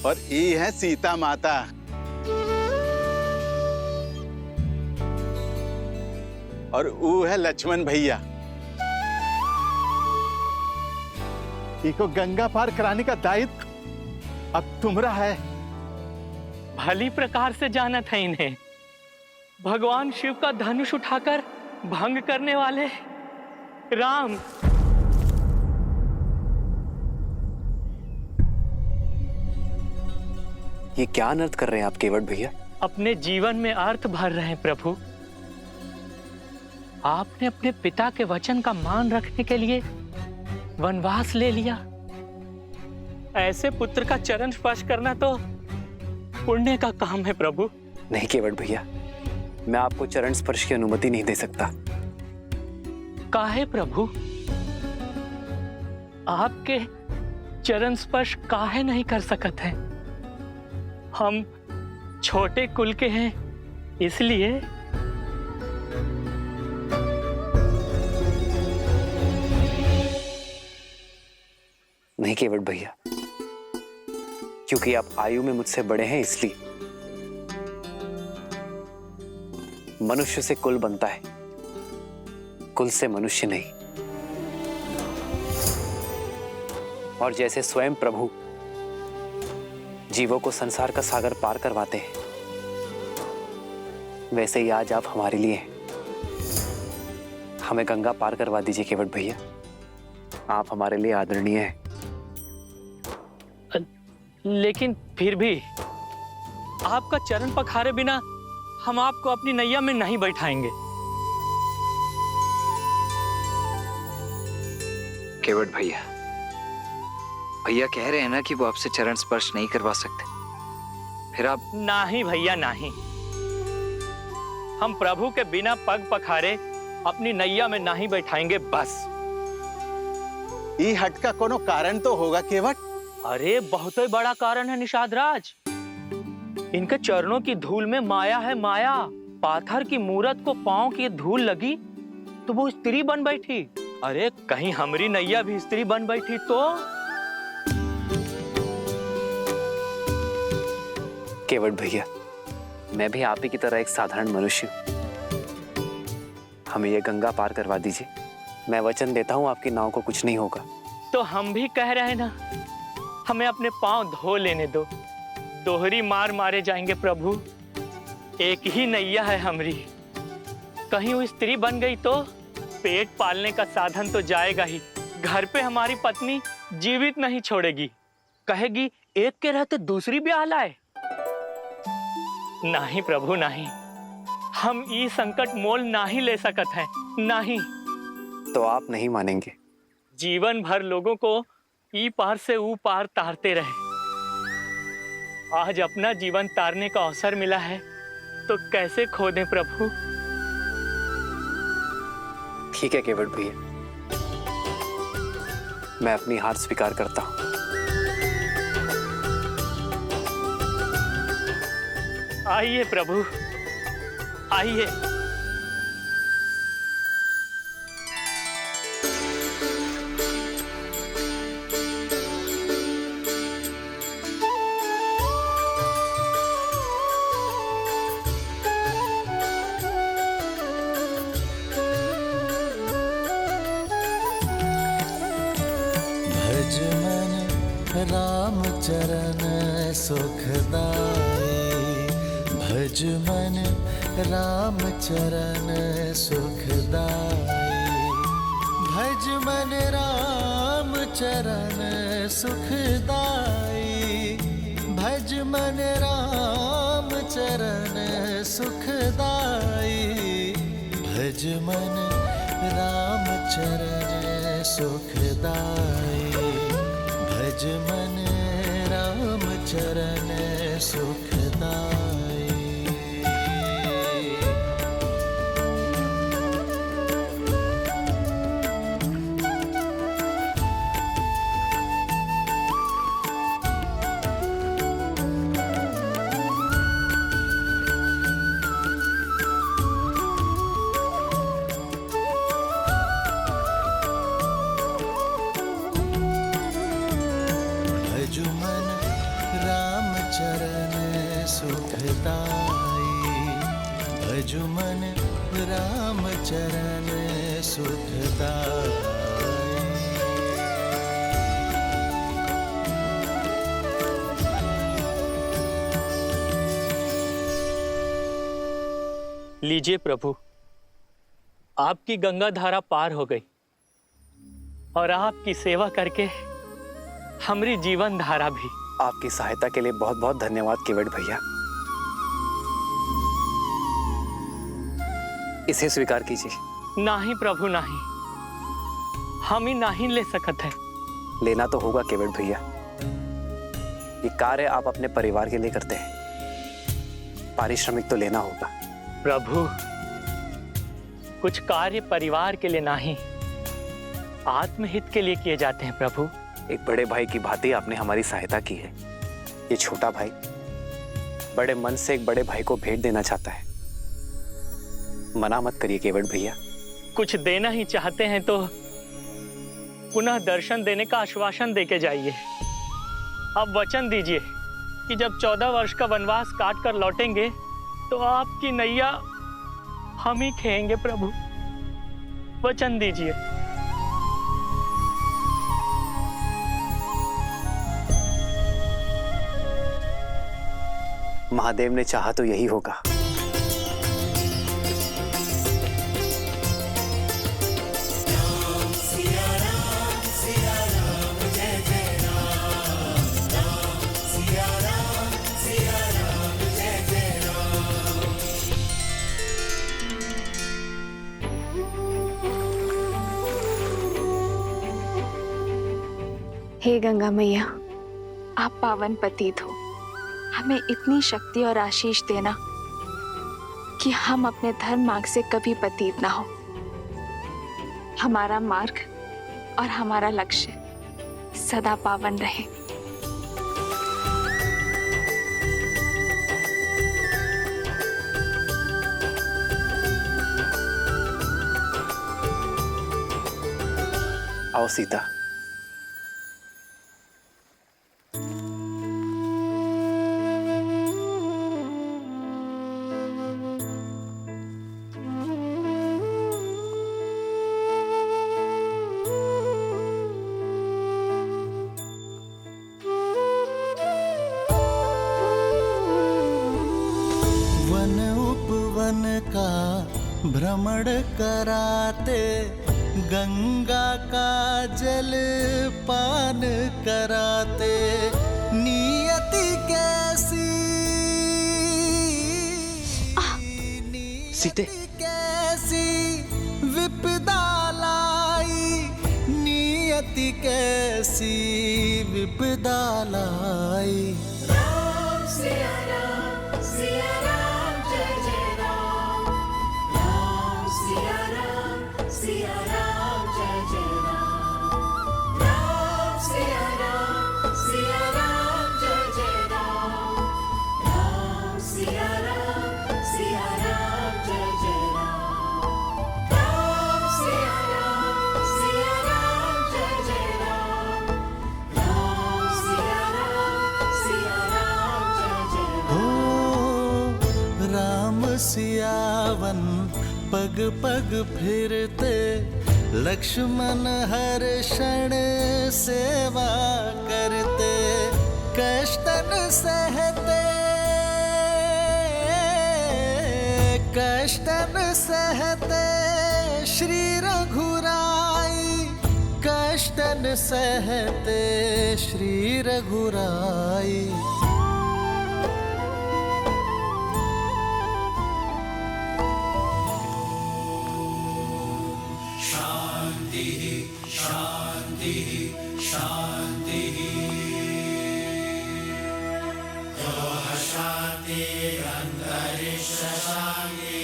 और ये है सीता माता। और वो है लक्ष्मण भैया। इको गंगा पार कराने का दायित्व अब तुम्हारा है। भली प्रकार से जाना था इन्हें। भगवान शिव का धनुष उठाकर भंग करने वाले राम। ये क्या अनर्थ कर रहे हैं आप केवट भैया? अपने जीवन में अर्थ भर रहे हैं प्रभु। आपने अपने पिता के वचन का मान रखने के लिए वनवास ले लिया। ऐसे पुत्र का चरण स्पर्श करना तो पुण्य का काम है प्रभु। नहीं केवट भैया, मैं आपको चरण स्पर्श की अनुमति नहीं दे सकता। काहे प्रभु? आपके चरण स्पर्श काहे नहीं कर सकते हैं? हम छोटे कुल के हैं, इसलिए। नहीं केवट भैया, क्योंकि आप आयु में मुझसे बड़े हैं इसलिए। मनुष्य से कुल बनता है, कुल से मनुष्य नहीं। और जैसे स्वयं प्रभु जीवों को संसार का सागर पार करवाते हैं, वैसे ही आज आप हमारे लिए हैं। हमें गंगा पार करवा दीजिए केवट भैया, आप हमारे लिए आदरणीय हैं। लेकिन फिर भी आपका चरण पखारे बिना हम आपको अपनी नैया में नहीं बैठाएंगे। केवट भैया, भैया कह रहे हैं ना कि वो आपसे चरण स्पर्श नहीं करवा सकते, फिर आप। नहीं भैया नहीं, हम प्रभु के बिना पग पखारे अपनी नैया में नहीं बैठाएंगे बस। ये हट का कोनो कारण तो होगा केवट? अरे बहुत ही बड़ा कारण है निषाद राज। इनके चरणों की धूल में माया है, माया। पाथर की मूरत को पांव की धूल लगी तो वो स्त्री बन बैठी। अरे कहीं हमारी नैया भी स्त्री बन बैठी तो? केवट भैया, मैं भी आप ही की तरह एक साधारण मनुष्य हूं। हमें ये गंगा पार करवा दीजिए। मैं वचन देता हूं आपकी नाव को कुछ नहीं होगा। तो हम भी कह रहे हैं ना, हमें अपने पांव धो लेने दो। दोहरी मार मारे जाएंगे प्रभु। एक ही नैया है हमारी, कहीं वो स्त्री बन गई तो पेट पालने का साधन तो जाएगा ही। घर पे हमारी पत्नी जीवित नहीं छोड़ेगी, कहेगी एक के रहते दूसरी ब्याह लाए। नहीं प्रभु नहीं, हम ये संकट मोल नहीं ले सकते हैं, नहीं। तो आप नहीं मानेंगे? जीवन भर लोगों को ई पार से ऊ पार तारते रहे आज अपना जीवन तारने का अवसर मिला है तो कैसे खो दें प्रभु। ठीक है केवट भैया, मैं अपनी हार स्वीकार करता हूं। आइए प्रभु, आइए। भज मन राम चरण सुखदाई, भज मन राम चरण सुखदाई, भज मन राम चरण सुखदाई, भज मन राम चरण सुखदाई, भज मन राम चरण सुखदाई, भज मन राम चरण सुखदाई। भज मन राम चरण सुखदाई, भज मन राम चरण सुखदाई। लीजिए प्रभु, आपकी गंगा धारा पार हो गई और आपकी सेवा करके हमारी जीवन धारा भी। आपकी सहायता के लिए बहुत बहुत धन्यवाद केवट भैया। इसे स्वीकार कीजिए। नहीं प्रभु नहीं, हम ही नहीं ले सकते हैं। लेना तो होगा केवट भैया, ये कार्य आप अपने परिवार के लिए करते हैं, पारिश्रमिक तो लेना होगा। प्रभु, कुछ कार्य परिवार के लिए नहीं, आत्महित के लिए किए जाते हैं प्रभु। एक बड़े भाई की भांति आपने हमारी सहायता की है। ये छोटा भाई बड़े मन से एक बड़े भाई को भेंट देना चाहता है, मना मत करिए केवट भैया। कुछ देना ही चाहते हैं तो पुनः दर्शन देने का आश्वासन देके जाइए। आप वचन दीजिए कि जब 14 वर्ष का वनवास काट कर लौटेंगे तो आपकी नैया हम ही खेएंगे प्रभु। वचन दीजिए। महादेव ने चाहा तो यही होगा। हे गंगा मैया, आप पावन पतित हो, हमें इतनी शक्ति और आशीष देना कि हम अपने धर्म मार्ग से कभी पतित ना हो। हमारा मार्ग और हमारा लक्ष्य सदा पावन रहे। आओ सीता। वन उपवन का भ्रमण कराते, गंगा का जल पान कराते, नियति कैसी सीते कैसी विपदा लाई, नियति कैसी विपदा लाई। राम सिया राम जय जय राम। राम सिया राम जय जय राम। राम सिया राम जय जय राम। राम सिया राम जय जय राम। राम सिया राम जय जय राम। राम सिया राम जय जय राम। राम सियावन पग पग फिरते, लक्ष्मण हर क्षण सेवा करते, कष्टन सहते श्री रघुराई, कष्टन सहते श्री रघुराई। शांति शांति शांति। शांति अंतरिक्ष शांति,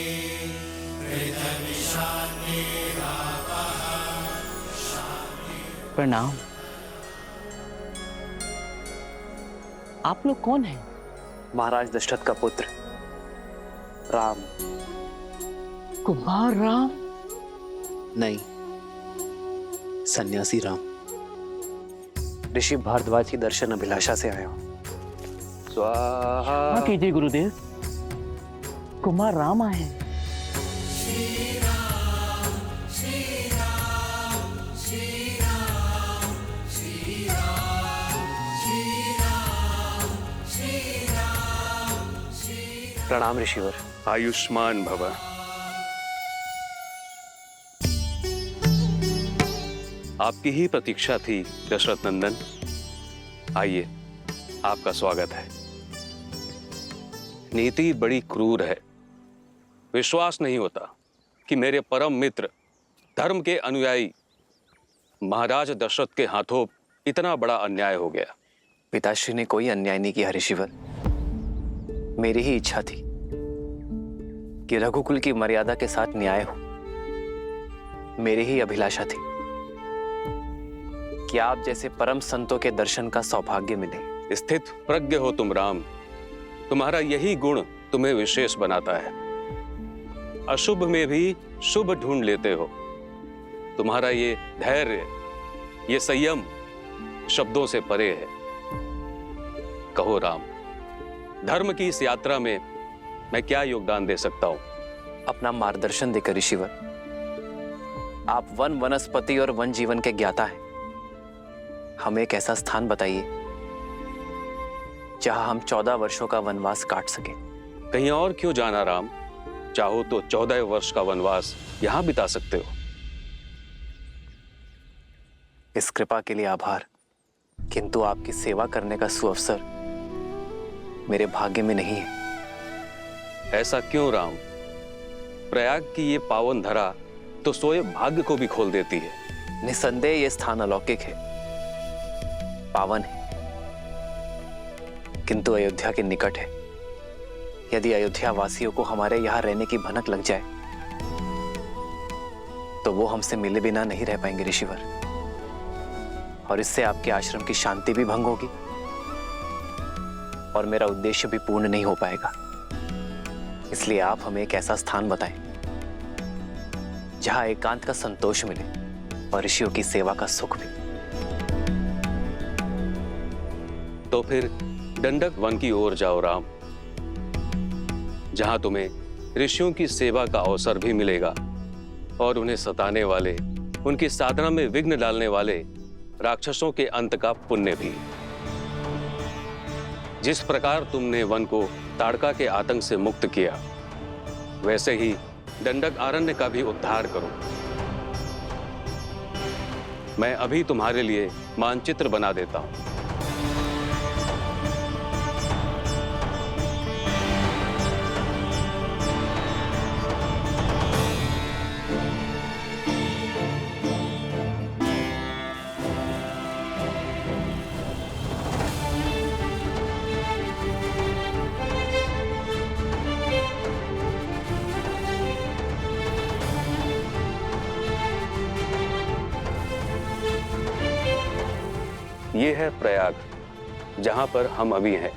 पृथ्वी शांति रापः शांति। प्रणाम। आप लोग कौन हैं? महाराज दशरथ का पुत्र राम। कुमार राम? नहीं, सन्यासी राम। ऋषि भारद्वाज की दर्शन अभिलाषा से आया हूं। स्वाहा। हाँ कीजिए गुरुदेव, कुमार राम आए हैं। प्रणाम ऋषिवर। आयुष्मान भव। आपकी ही प्रतीक्षा थी दशरथ नंदन। आइए, आपका स्वागत है। नीति बड़ी क्रूर है। विश्वास नहीं होता कि मेरे परम मित्र, धर्म के अनुयायी महाराज दशरथ के हाथों इतना बड़ा अन्याय हो गया। पिताश्री ने कोई अन्याय नहीं किया ऋषिवर। मेरी ही इच्छा थी कि रघुकुल की मर्यादा के साथ न्याय हो। मेरी ही अभिलाषा थी कि आप जैसे परम संतों के दर्शन का सौभाग्य मिले। स्थित प्रज्ञ हो तुम राम। तुम्हारा यही गुण तुम्हें विशेष बनाता है। अशुभ में भी शुभ ढूंढ लेते हो। तुम्हारा ये धैर्य, ये संयम शब्दों से परे है। कहो राम, धर्म की इस यात्रा में मैं क्या योगदान दे सकता हूं? अपना मार्गदर्शन देकर ऋषिवर। आप वन वनस्पति और वन जीवन के ज्ञाता हैं। हमें एक ऐसा स्थान बताइए जहां हम 14 वर्षों का वनवास काट सके। कहीं और क्यों जाना राम? चाहो तो 14 वर्ष का वनवास यहां बिता सकते हो। इस कृपा के लिए आभार, किंतु आपकी सेवा करने का सुअवसर मेरे भाग्य में नहीं है। ऐसा क्यों राम? प्रयाग की ये पावन धरा तो सोए भाग्य को भी खोल देती है। निसंदेह ये स्थान अलौकिक है, पावन है, किंतु अयोध्या के निकट है। यदि अयोध्या वासियों को हमारे यहां रहने की भनक लग जाए तो वो हमसे मिले बिना नहीं रह पाएंगे ऋषिवर, और इससे आपके आश्रम की शांति भी भंग होगी और मेरा उद्देश्य भी पूर्ण नहीं हो पाएगा। इसलिए आप हमें एक ऐसा स्थान बताएं जहां एकांत का संतोष मिले और ऋषियों की सेवा का सुख भी। तो फिर दंडक वन की ओर जाओ राम, जहां तुम्हें ऋषियों की सेवा का अवसर भी मिलेगा और उन्हें सताने वाले, उनकी साधना में विघ्न डालने वाले राक्षसों के अंत का पुण्य भी। जिस प्रकार तुमने वन को ताड़का के आतंक से मुक्त किया, वैसे ही दंडक आरण्य का भी उद्धार करो। मैं अभी तुम्हारे लिए मानचित्र बना देता हूं। ये है प्रयाग, जहां पर हम अभी हैं।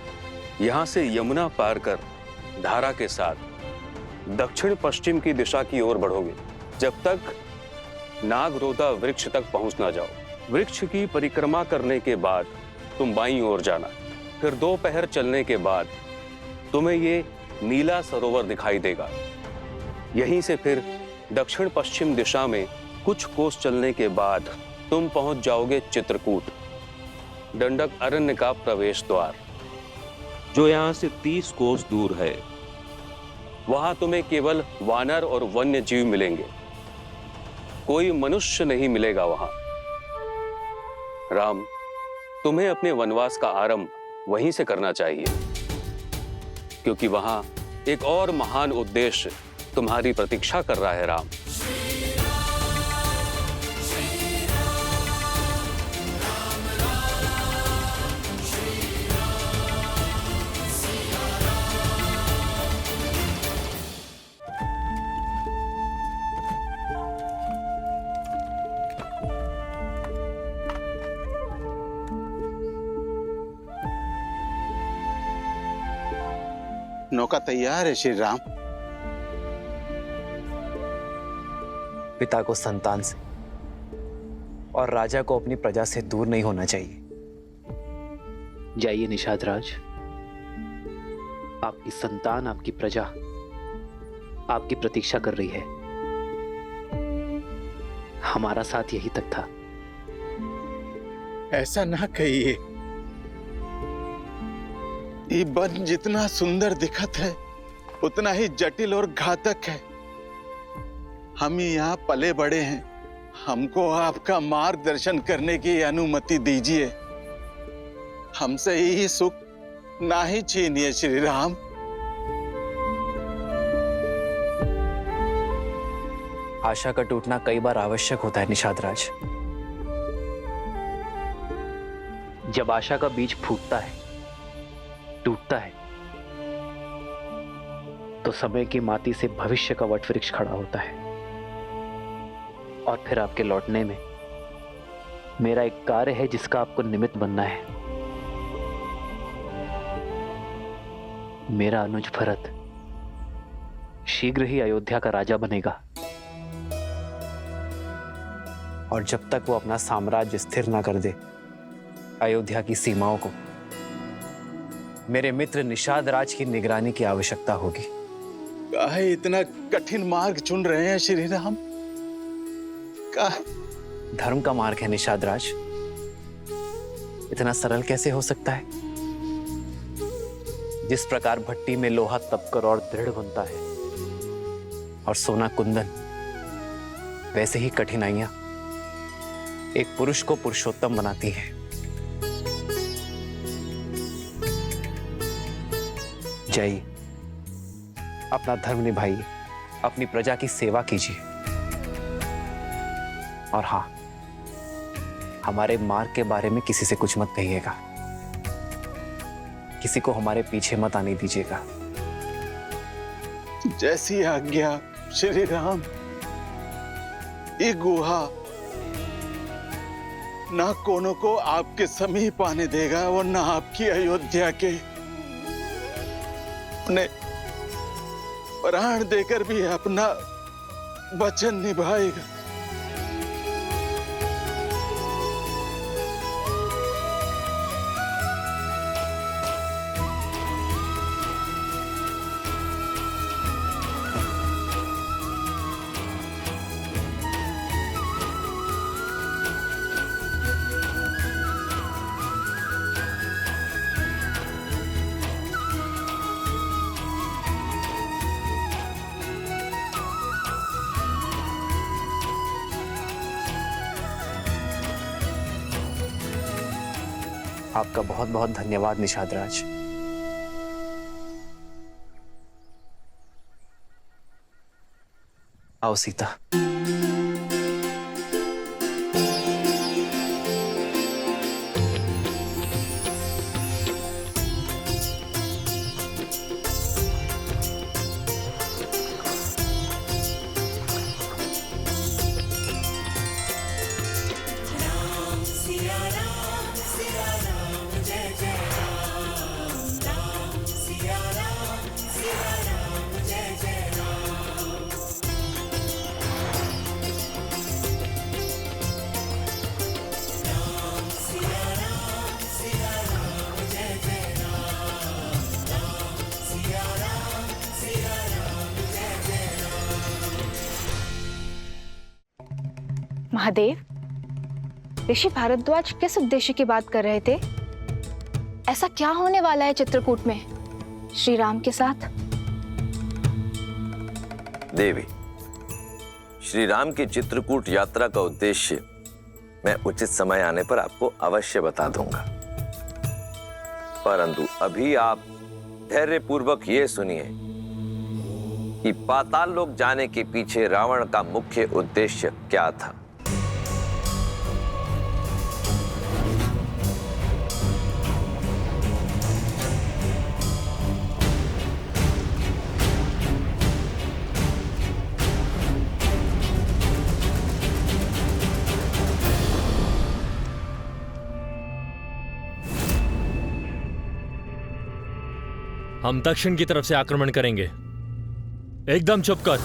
यहां से यमुना पार कर धारा के साथ दक्षिण पश्चिम की दिशा की ओर बढ़ोगे, जब तक नागरोदा वृक्ष तक पहुंच ना जाओ। वृक्ष की परिक्रमा करने के बाद तुम बाईं ओर जाना। फिर 2 पहर चलने के बाद तुम्हें ये नीला सरोवर दिखाई देगा। यहीं से फिर दक्षिण पश्चिम दिशा में कुछ कोस चलने के बाद तुम पहुंच जाओगे चित्रकूट, दंडक अरण्य का प्रवेश द्वार, जो यहाँ से 30 कोस दूर है। वहां तुम्हें केवल वानर और वन्य जीव मिलेंगे, कोई मनुष्य नहीं मिलेगा वहां। राम, तुम्हें अपने वनवास का आरंभ वहीं से करना चाहिए, क्योंकि वहां एक और महान उद्देश्य तुम्हारी प्रतीक्षा कर रहा है। राम, नौका तैयार है श्री राम। पिता को संतान से और राजा को अपनी प्रजा से दूर नहीं होना चाहिए। जाइए निषाद राज, आपकी संतान, आपकी प्रजा आपकी प्रतीक्षा कर रही है। हमारा साथ यही तक था। ऐसा ना कहिए, ये वन जितना सुंदर दिखत है उतना ही जटिल और घातक है। हम यहाँ पले बड़े हैं, हमको आपका मार्गदर्शन करने की अनुमति दीजिए। हमसे यही सुख ना ही छीनिए श्री राम। आशा का टूटना कई बार आवश्यक होता है निषाद राज। जब आशा का बीज फूटता है, टूटता है, तो समय की माटी से भविष्य का वट वृक्ष खड़ा होता है। और फिर आपके लौटने में मेरा एक कार्य है जिसका आपको निमित्त बनना है। मेरा अनुज भरत शीघ्र ही अयोध्या का राजा बनेगा, और जब तक वो अपना साम्राज्य स्थिर ना कर दे अयोध्या की सीमाओं को, मेरे मित्र निषाद राज की निगरानी की आवश्यकता होगी। काहे इतना कठिन मार्ग चुन रहे हैं श्री राम? धर्म का मार्ग है निषाद राज, इतना सरल कैसे हो सकता है? जिस प्रकार भट्टी में लोहा तपकर और दृढ़ बनता है और सोना कुंदन, वैसे ही कठिनाइयां एक पुरुष को पुरुषोत्तम बनाती हैं। जाइए, अपना धर्म निभाइए, अपनी प्रजा की सेवा कीजिए, और हाँ, हमारे मार्ग के बारे में किसी से कुछ मत कहिएगा, किसी को हमारे पीछे मत आने दीजिएगा। जैसी आज्ञा श्री राम। ये गुहा ना कोनो को आपके समीप आने देगा और ना आपकी अयोध्या के अपने प्राण देकर भी अपना वचन निभाएगा। आपका बहुत बहुत धन्यवाद निषाद राज। आओ सीता। राम सिया राम सिया महादेव, ऋषि भारद्वाज किस उद्देश्य की बात कर रहे थे? ऐसा क्या होने वाला है चित्रकूट में श्री राम के साथ? देवी, श्री राम की चित्रकूट यात्रा का उद्देश्य मैं उचित समय आने पर आपको अवश्य बता दूंगा, परंतु अभी आप धैर्यपूर्वक ये सुनिए कि पाताल लोक जाने के पीछे रावण का मुख्य उद्देश्य क्या था। हम दक्षिण की तरफ से आक्रमण करेंगे। एकदम चुप कर।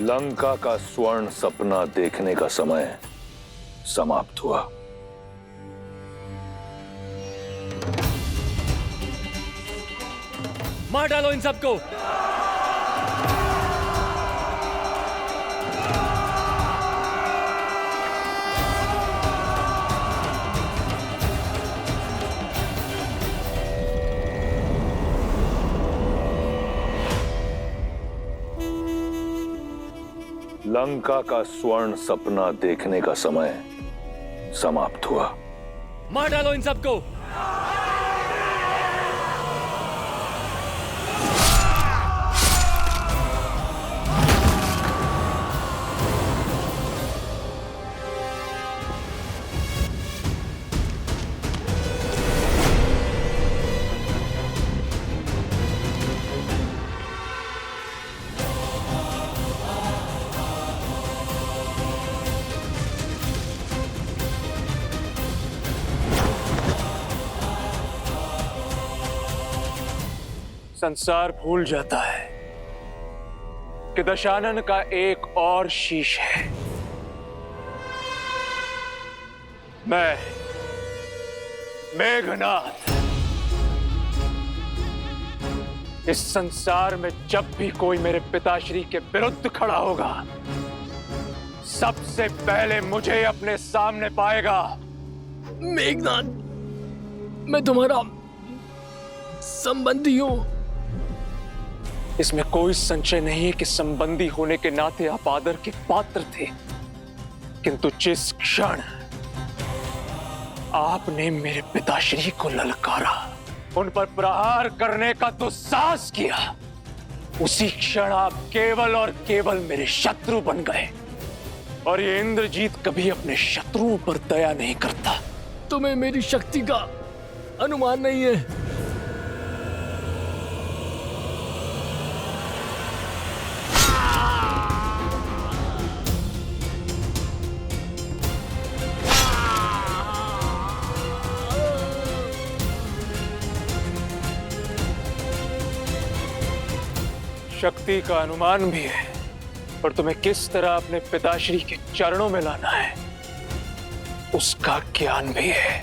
लंका का स्वर्ण सपना देखने का समय समाप्त हुआ। मार डालो इन सबको। लंका का स्वर्ण सपना देखने का समय समाप्त हुआ। मार डालो इन सबको। संसार भूल जाता है कि दशानन का एक और शीश है। मैं मेघनाथ इस संसार में जब भी कोई मेरे पिताश्री के विरुद्ध खड़ा होगा, सबसे पहले मुझे अपने सामने पाएगा। मेघनाथ, मैं तुम्हारा संबंधी हूं। इसमें कोई संशय नहीं है कि संबंधी होने के नाते आप आदर के पात्र थे, किंतु जिस क्षण आपने मेरे पिताश्री को ललकारा, उन पर प्रहार करने का दुस्साहस किया, उसी क्षण आप केवल और केवल मेरे शत्रु बन गए। और ये इंद्रजीत कभी अपने शत्रुओं पर दया नहीं करता। तुम्हें मेरी शक्ति का अनुमान नहीं है। शक्ति का अनुमान भी है, और तुम्हें किस तरह अपने पिताश्री के चरणों में लाना है उसका ज्ञान भी है।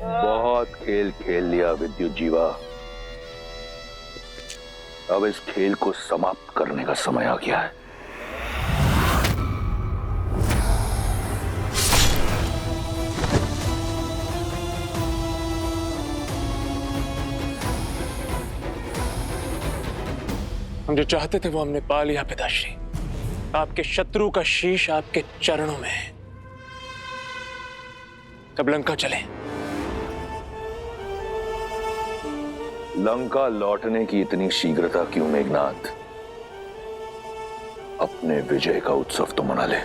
बहुत खेल खेल लिया विद्युत जीवा, अब इस खेल को समाप्त करने का समय आ गया है। हम जो चाहते थे वो हमने पा लिया पिताश्री। आपके शत्रु का शीश आपके चरणों में है। अब लंका चलें। लंका लौटने की इतनी शीघ्रता क्यों मेघनाथ? अपने विजय का उत्सव तो मना ले।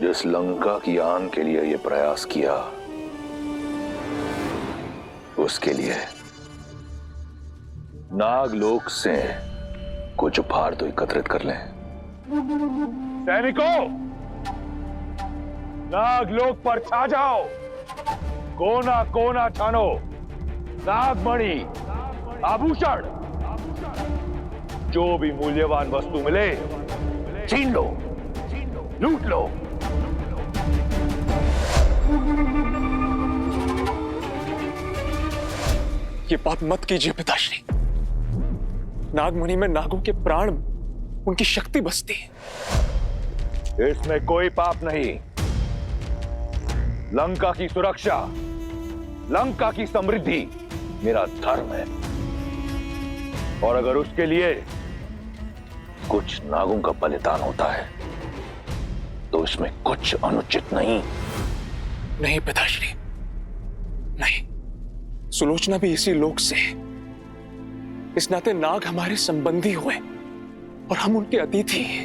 जिस लंका की आन के लिए ये प्रयास किया, उसके लिए नागलोक से कुछ उपहार तो एकत्रित कर लें। सैनिकों, नागलोक पर छा जाओ, कोना कोना छानो, नागमणि, आभूषण, जो भी मूल्यवान वस्तु मिले छीन लो, लूट लो। ये पाप मत कीजिए पिताश्री। नागमणि में नागों के प्राण, उनकी शक्ति बसती है। इसमें कोई पाप नहीं। लंका की सुरक्षा, लंका की समृद्धि मेरा धर्म है, और अगर उसके लिए कुछ नागों का बलिदान होता है तो इसमें कुछ अनुचित नहीं। नहीं पिताश्री, नहीं। सुलोचना भी इसी लोक से है। इस नाते नाग हमारे संबंधी हुए और हम उनके अतिथि हैं।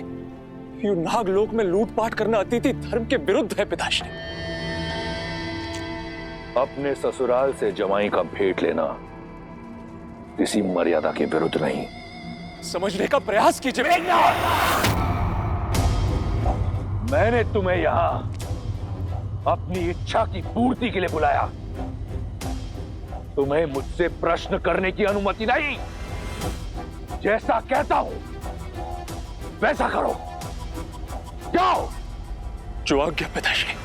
ये नागलोक में लूटपाट करना अतिथि धर्म के विरुद्ध है पिताश्री। अपने ससुराल से जमाई का भेंट लेना किसी मर्यादा के विरुद्ध नहीं। समझने का प्रयास कीजिए। मैंने तुम्हें यहां अपनी इच्छा की पूर्ति के लिए बुलाया, तुम्हें मुझसे प्रश्न करने की अनुमति नहीं। जैसा कहता हूं वैसा करो, जाओ। जो आज्ञा पिताश्री।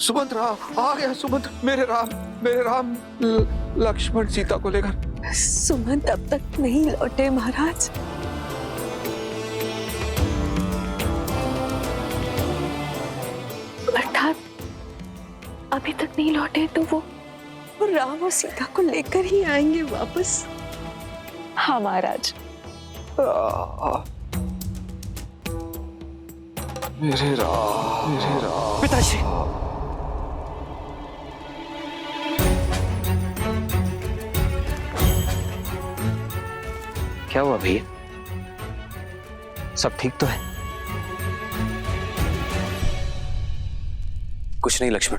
सुमंत राम आ गया। सुमंत, मेरे राम लक्ष्मण सीता को लेकर। सुमंत अब तक नहीं लौटे महाराज। अर्थात अभी तक नहीं लौटे तो वो राम और सीता को लेकर ही आएंगे वापस। हाँ महाराज। मेरे राम पिताश्री। क्या हुआ भैया? सब ठीक तो है? कुछ नहीं लक्ष्मण।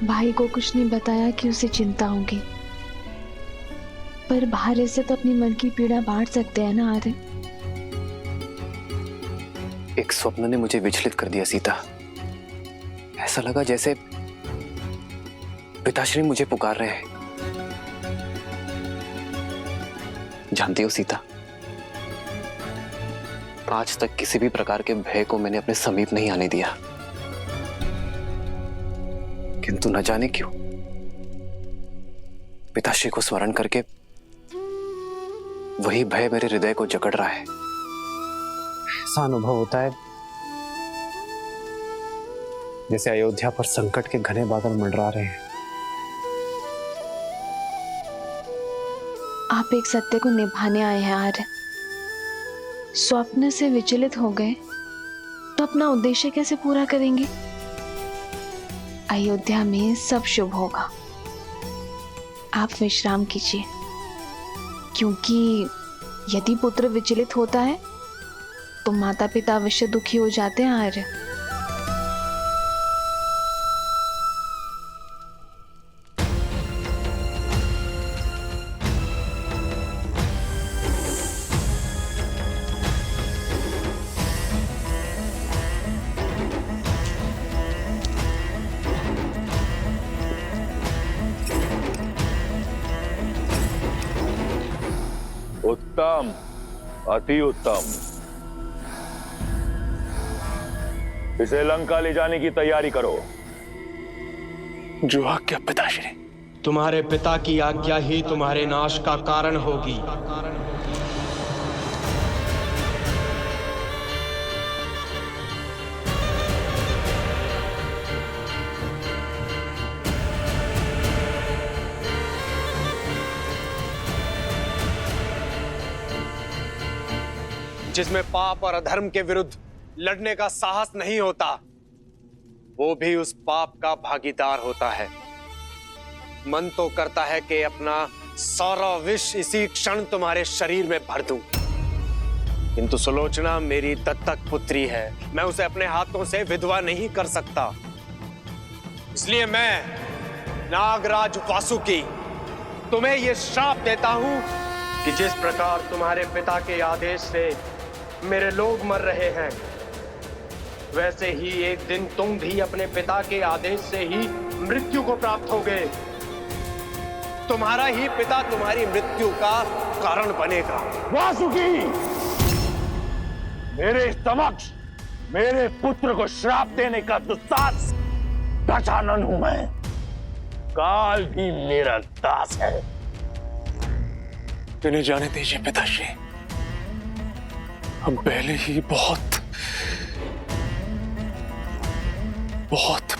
भाई को कुछ नहीं बताया कि उसे चिंता होगी, पर बाहर से तो अपनी मन की पीड़ा बांट सकते हैं ना आर्य। एक स्वप्न ने मुझे विचलित कर दिया सीता। ऐसा लगा जैसे पिताश्री मुझे पुकार रहे हैं। जानती हो सीता, आज तक किसी भी प्रकार के भय को मैंने अपने समीप नहीं आने दिया, किंतु न जाने क्यों पिताश्री को स्मरण करके वही भय मेरे हृदय को जकड़ रहा है। ऐसा अनुभव होता है जैसे अयोध्या पर संकट के घने बादल मंडरा रहे हैं। आप एक सत्य को निभाने आए हैं आर्य। स्वप्न से विचलित हो गए तो अपना उद्देश्य कैसे पूरा करेंगे? अयोध्या में सब शुभ होगा। आप विश्राम कीजिए, क्योंकि यदि पुत्र विचलित होता है तो माता पिता अवश्य दुखी हो जाते हैं आर्य। उत्तम, अति उत्तम। इसे लंका ले जाने की तैयारी करो। जो आज्ञा पिताश्री। तुम्हारे पिता की आज्ञा ही तुम्हारे नाश का कारण होगी। जिसमें पाप और अधर्म के विरुद्ध लड़ने का साहस नहीं होता, वो भी उस पाप का भागीदार होता है। मन तो करता है कि अपना सारा विष इसी क्षण तुम्हारे शरीर में भर दूं, किंतु सुलोचना मेरी दत्तक पुत्री है, मैं उसे अपने हाथों से विधवा नहीं कर सकता। इसलिए मैं नागराज वासुकी तुम्हें यह श्राप देता हूं कि जिस प्रकार तुम्हारे पिता के आदेश से मेरे लोग मर रहे हैं, वैसे ही एक दिन तुम भी अपने पिता के आदेश से ही मृत्यु को प्राप्त होगे। तुम्हारा ही पिता तुम्हारी मृत्यु का कारण बनेगा। वासुकी, मेरे समक्ष मेरे पुत्र को श्राप देने का दुस्साहस गजानन हूं मैं। काल भी मेरा दास है। इन्हें जाने दीजिए पिताश्री, हम पहले ही बहुत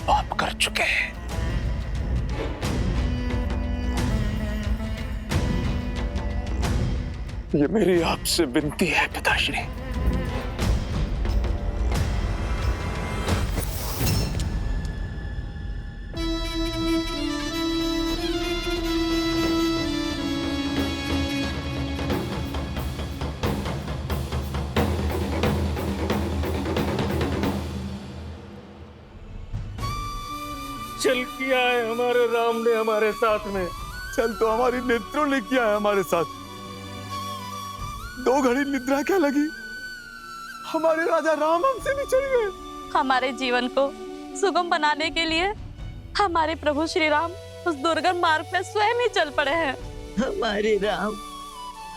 पाप कर चुके हैं। ये मेरी आपसे विनती है पिताश्री। चल किया है हमारे राम ने हमारे साथ में। चल तो हमारी नेत्रों ने किया है हमारे साथ। 2 घड़ी निद्रा क्या लगी, हमारे राजा राम हमसे बिछड़ गए। हमारे जीवन को सुगम बनाने के लिए हमारे प्रभु श्री राम उस दुर्गम मार्ग पे स्वयं ही चल पड़े हैं। हमारे राम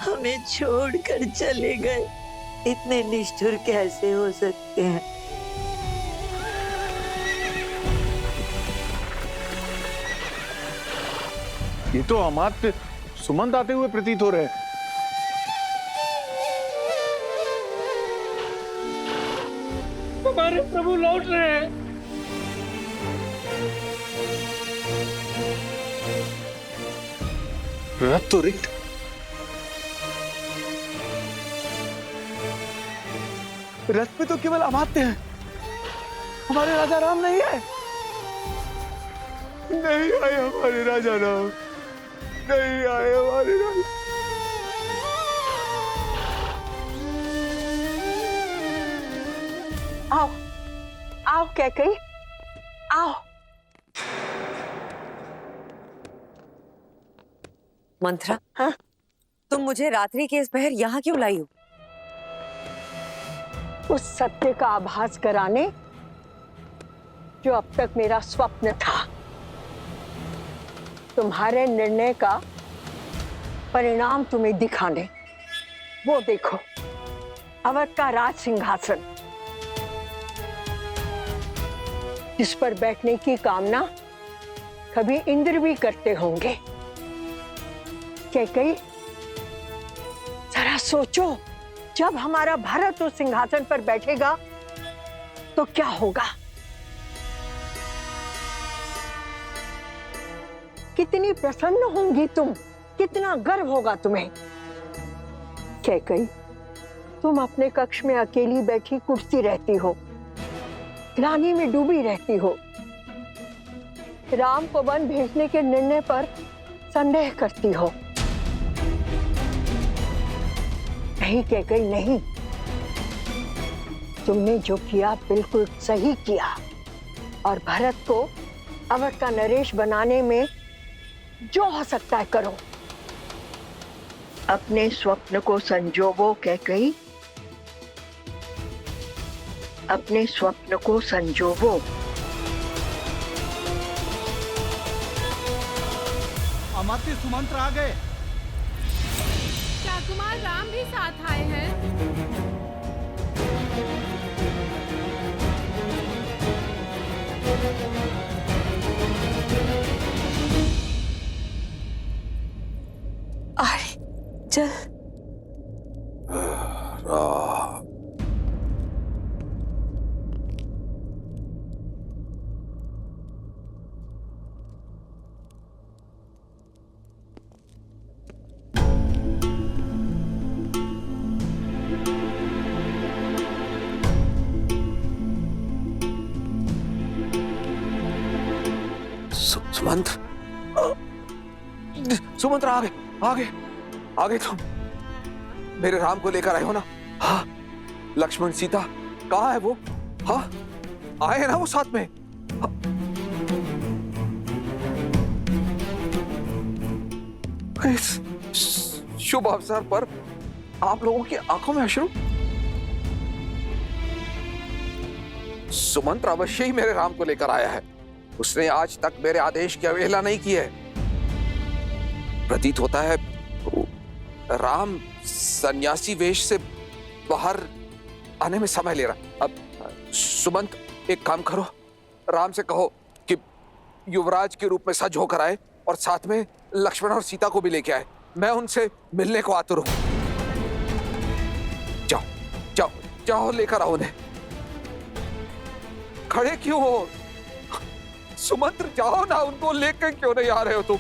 हमें छोड़कर चले गए, इतने निष्ठुर कैसे हो सकते हैं। ये तो अमात्य सुमंत आते हुए प्रतीत हो रहे हैं। हमारे प्रभु लौट रहे हैं। रथ तो रिक्त। रथ पे तो केवल अमात्य हैं, हमारे राजा राम नहीं है। नहीं आए हमारे राजा राम, नहीं आए हमारे राजा। आओ आओ कैकई, आओ। मंत्रा, हाँ? तुम मुझे रात्रि के इस पहर यहाँ क्यों लाई हो? उस सत्य का आभास कराने जो अब तक मेरा स्वप्न था। तुम्हारे निर्णय का परिणाम तुम्हें दिखाने। वो देखो, अवध का राज सिंहासन, जिस पर बैठने की कामना कभी इंद्र भी करते होंगे। कैकई, जरा सोचो, जब हमारा भरत उस सिंहासन पर बैठेगा तो क्या होगा। कितनी प्रसन्न होंगी तुम, कितना गर्व होगा तुम्हें। कैकई, तुम अपने कक्ष में अकेली बैठी कुर्सी रहती हो, ग्लानि में डूबी रहती हो, राम को वन भेजने के निर्णय पर संदेह करती हो। नहीं कैकई, नहीं, तुमने जो किया बिल्कुल सही किया, और भरत को अवध का नरेश बनाने में जो हो सकता है करो। अपने स्वप्न को संजोवो कैकई, अपने स्वप्न को संजोवो। अमात्य सुमंत्र आ गए। क्या राजकुमार राम भी साथ आए हैं। अरे चल। सुमंत्र, सुमंत्र आगे आगे आगे, तुम मेरे राम को लेकर आए हो ना? हाँ, लक्ष्मण सीता कहाँ है वो? हाँ, आए हैं ना वो साथ में? हाँ। इस शुभ अवसर पर आप लोगों की आंखों में अश्रु? सुमंत्र अवश्य ही मेरे राम को लेकर आया है। उसने आज तक मेरे आदेश की अवहेलना नहीं की है। प्रतीत होता है राम सन्यासी वेश से बाहर आने में समय ले रहा। अब सुमंत, एक काम करो, राम से कहो कि युवराज के रूप में सज होकर आए और साथ में लक्ष्मण और सीता को भी लेके आए। मैं उनसे मिलने को आतुर हूं। जाओ जाओ जाओ, लेकर आओ उन्हें। खड़े क्यों हो? सुमंत्र, जाओ ना, उनको लेकर क्यों नहीं आ रहे हो तुम?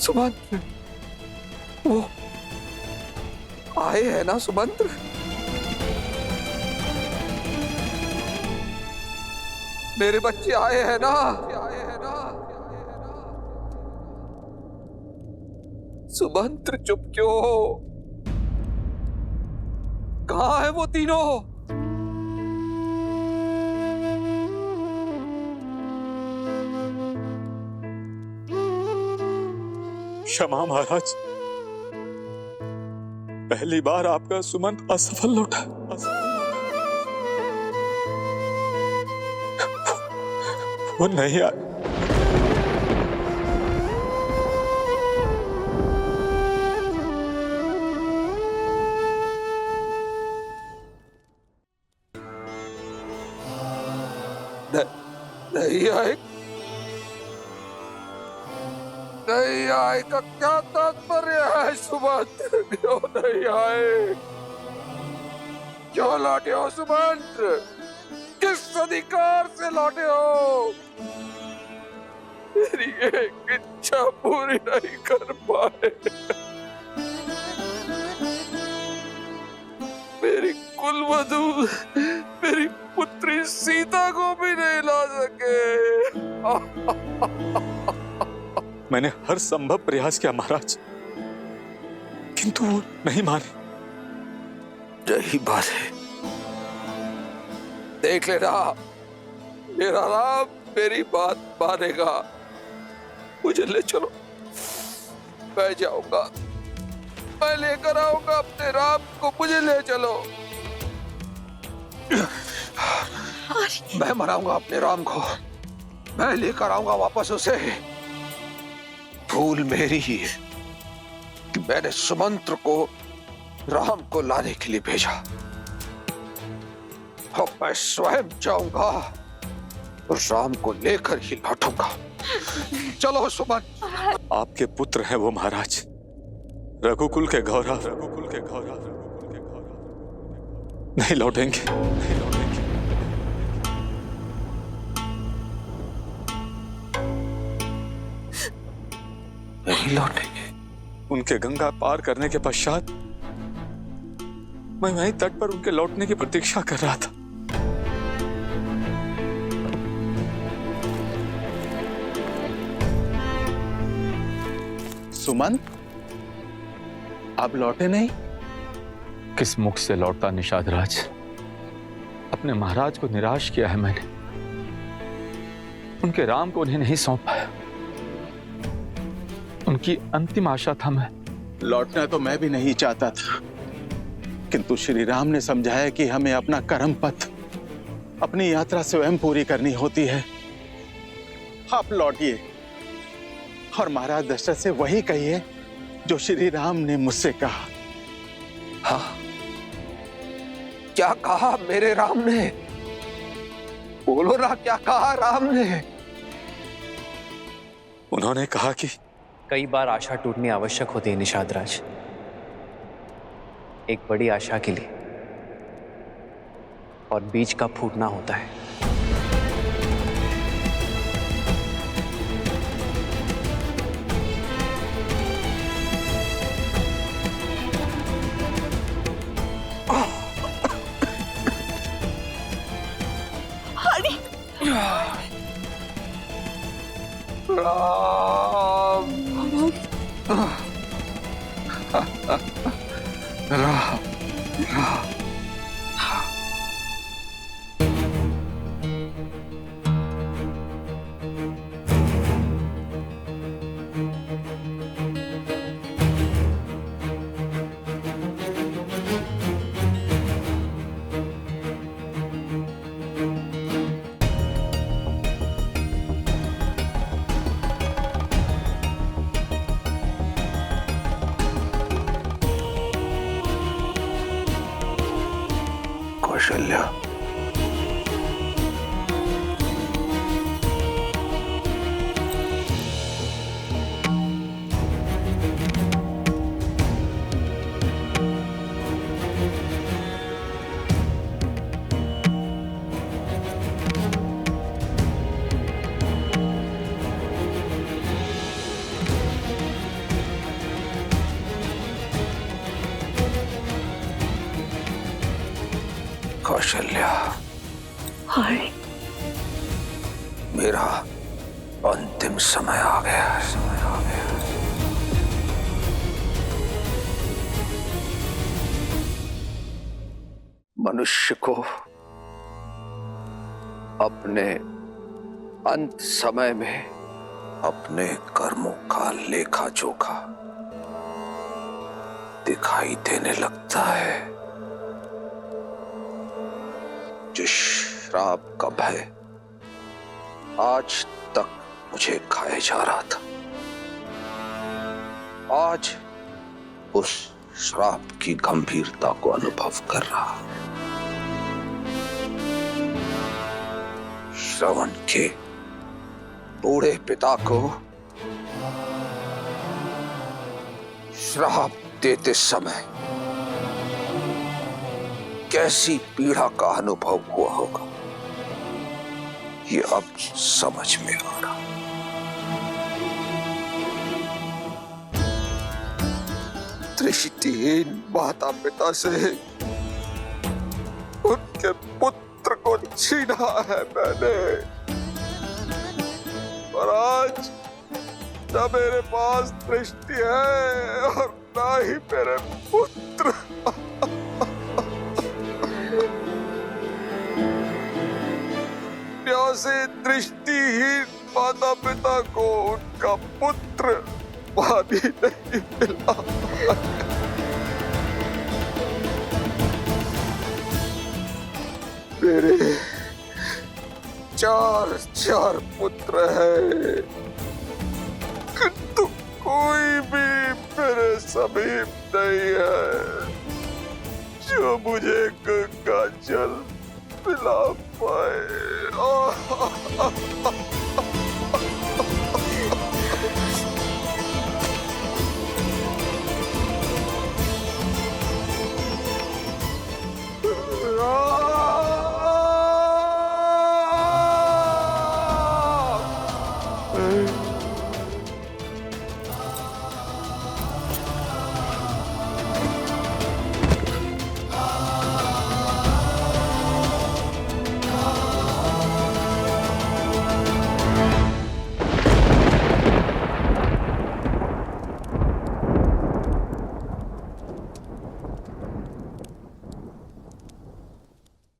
सुमंत्र, वो आए हैं ना सुमंत्र? मेरे बच्चे आए हैं ना? सुमंत्र, चुप क्यों हो? कहां है वो तीनों? क्षमा महाराज, पहली बार आपका सुमंत असफल लौटा। वो नहीं आया। नहीं आए? नहीं आए का क्या तात्पर्य है सुमंत्र? क्यों नहीं आए? क्यों लौटे हो सुमंत्र? किस अधिकार से लौटे हो? मेरी एक इच्छा पूरी नहीं कर पाए। मेरी कुलवधू, मेरी पुत्री सीता को भी नहीं ला सके। मैंने हर संभव प्रयास किया महाराज, किंतु वो नहीं माने। यही बात है, देख लेना, मेरा राम मेरी बात मानेगा। मुझे ले चलो, मैं जाऊंगा, मैं लेकर आऊंगा अपने राम को। मुझे ले चलो, मैं मनाऊंगा अपने राम को, मैं लेकर आऊंगा वापस उसे। भूल मेरी ही है कि मैंने सुमंत्र को राम को लाने के लिए भेजा। अब मैं स्वयं जाऊंगा और राम को लेकर ही लौटूंगा। चलो सुमंत्र। आपके पुत्र हैं वो महाराज, रघुकुल के गौरव, रघुकुल के गौरव, रघुकुल के गौरव। नहीं लौटेंगे, नहीं लौटेंगे। नहीं लौटेंगे। उनके गंगा पार करने के पश्चात मैं वहीं तट पर उनके लौटने की प्रतीक्षा कर रहा था। सुमंत, आप लौटे नहीं? किस मुख से लौटता निषाद राज? अपने महाराज को निराश किया है मैंने। उनके राम को उन्हें नहीं सौंप पाया। उनकी अंतिम आशा था मैं। लौटना तो मैं भी नहीं चाहता था, किंतु श्री राम ने समझाया कि हमें अपना कर्म पथ, अपनी यात्रा स्वयं पूरी करनी होती है। आप लौटिए, और महाराज दशरथ से वही कहिए जो श्री राम ने मुझसे कहा। हाँ, क्या कहा मेरे राम ने? बोलो ना, क्या कहा राम ने? उन्होंने कहा कि कई बार आशा टूटनी आवश्यक होती है निषाद राज, एक बड़ी आशा के लिए, और बीज का फूटना होता है। कौशल्या, कौशल्या, हाय, मेरा अंतिम समय आ गया है। मनुष्य को अपने अंत समय में अपने कर्मों का लेखा जोखा दिखाई देने लगता है। जो श्राप का भय आज तक मुझे खाए जा रहा था, आज उस श्राप की गंभीरता को अनुभव कर रहा। श्रवण के बूढ़े पिता को श्राप देते समय कैसी पीड़ा का अनुभव हुआ होगा, ये अब समझ में आ रहा। दृष्टिहीन माता पिता से उनके पुत्र को छीना है मैंने, और आज न मेरे पास दृष्टि है और ना ही मेरे पुत्र। से दृष्टिहीन माता पिता को उनका पुत्र पानी नहीं मिला। मेरे चार पुत्र हैं, किंतु कोई भी मेरे समीप नहीं है जो मुझे गंगा जल पिला पाए।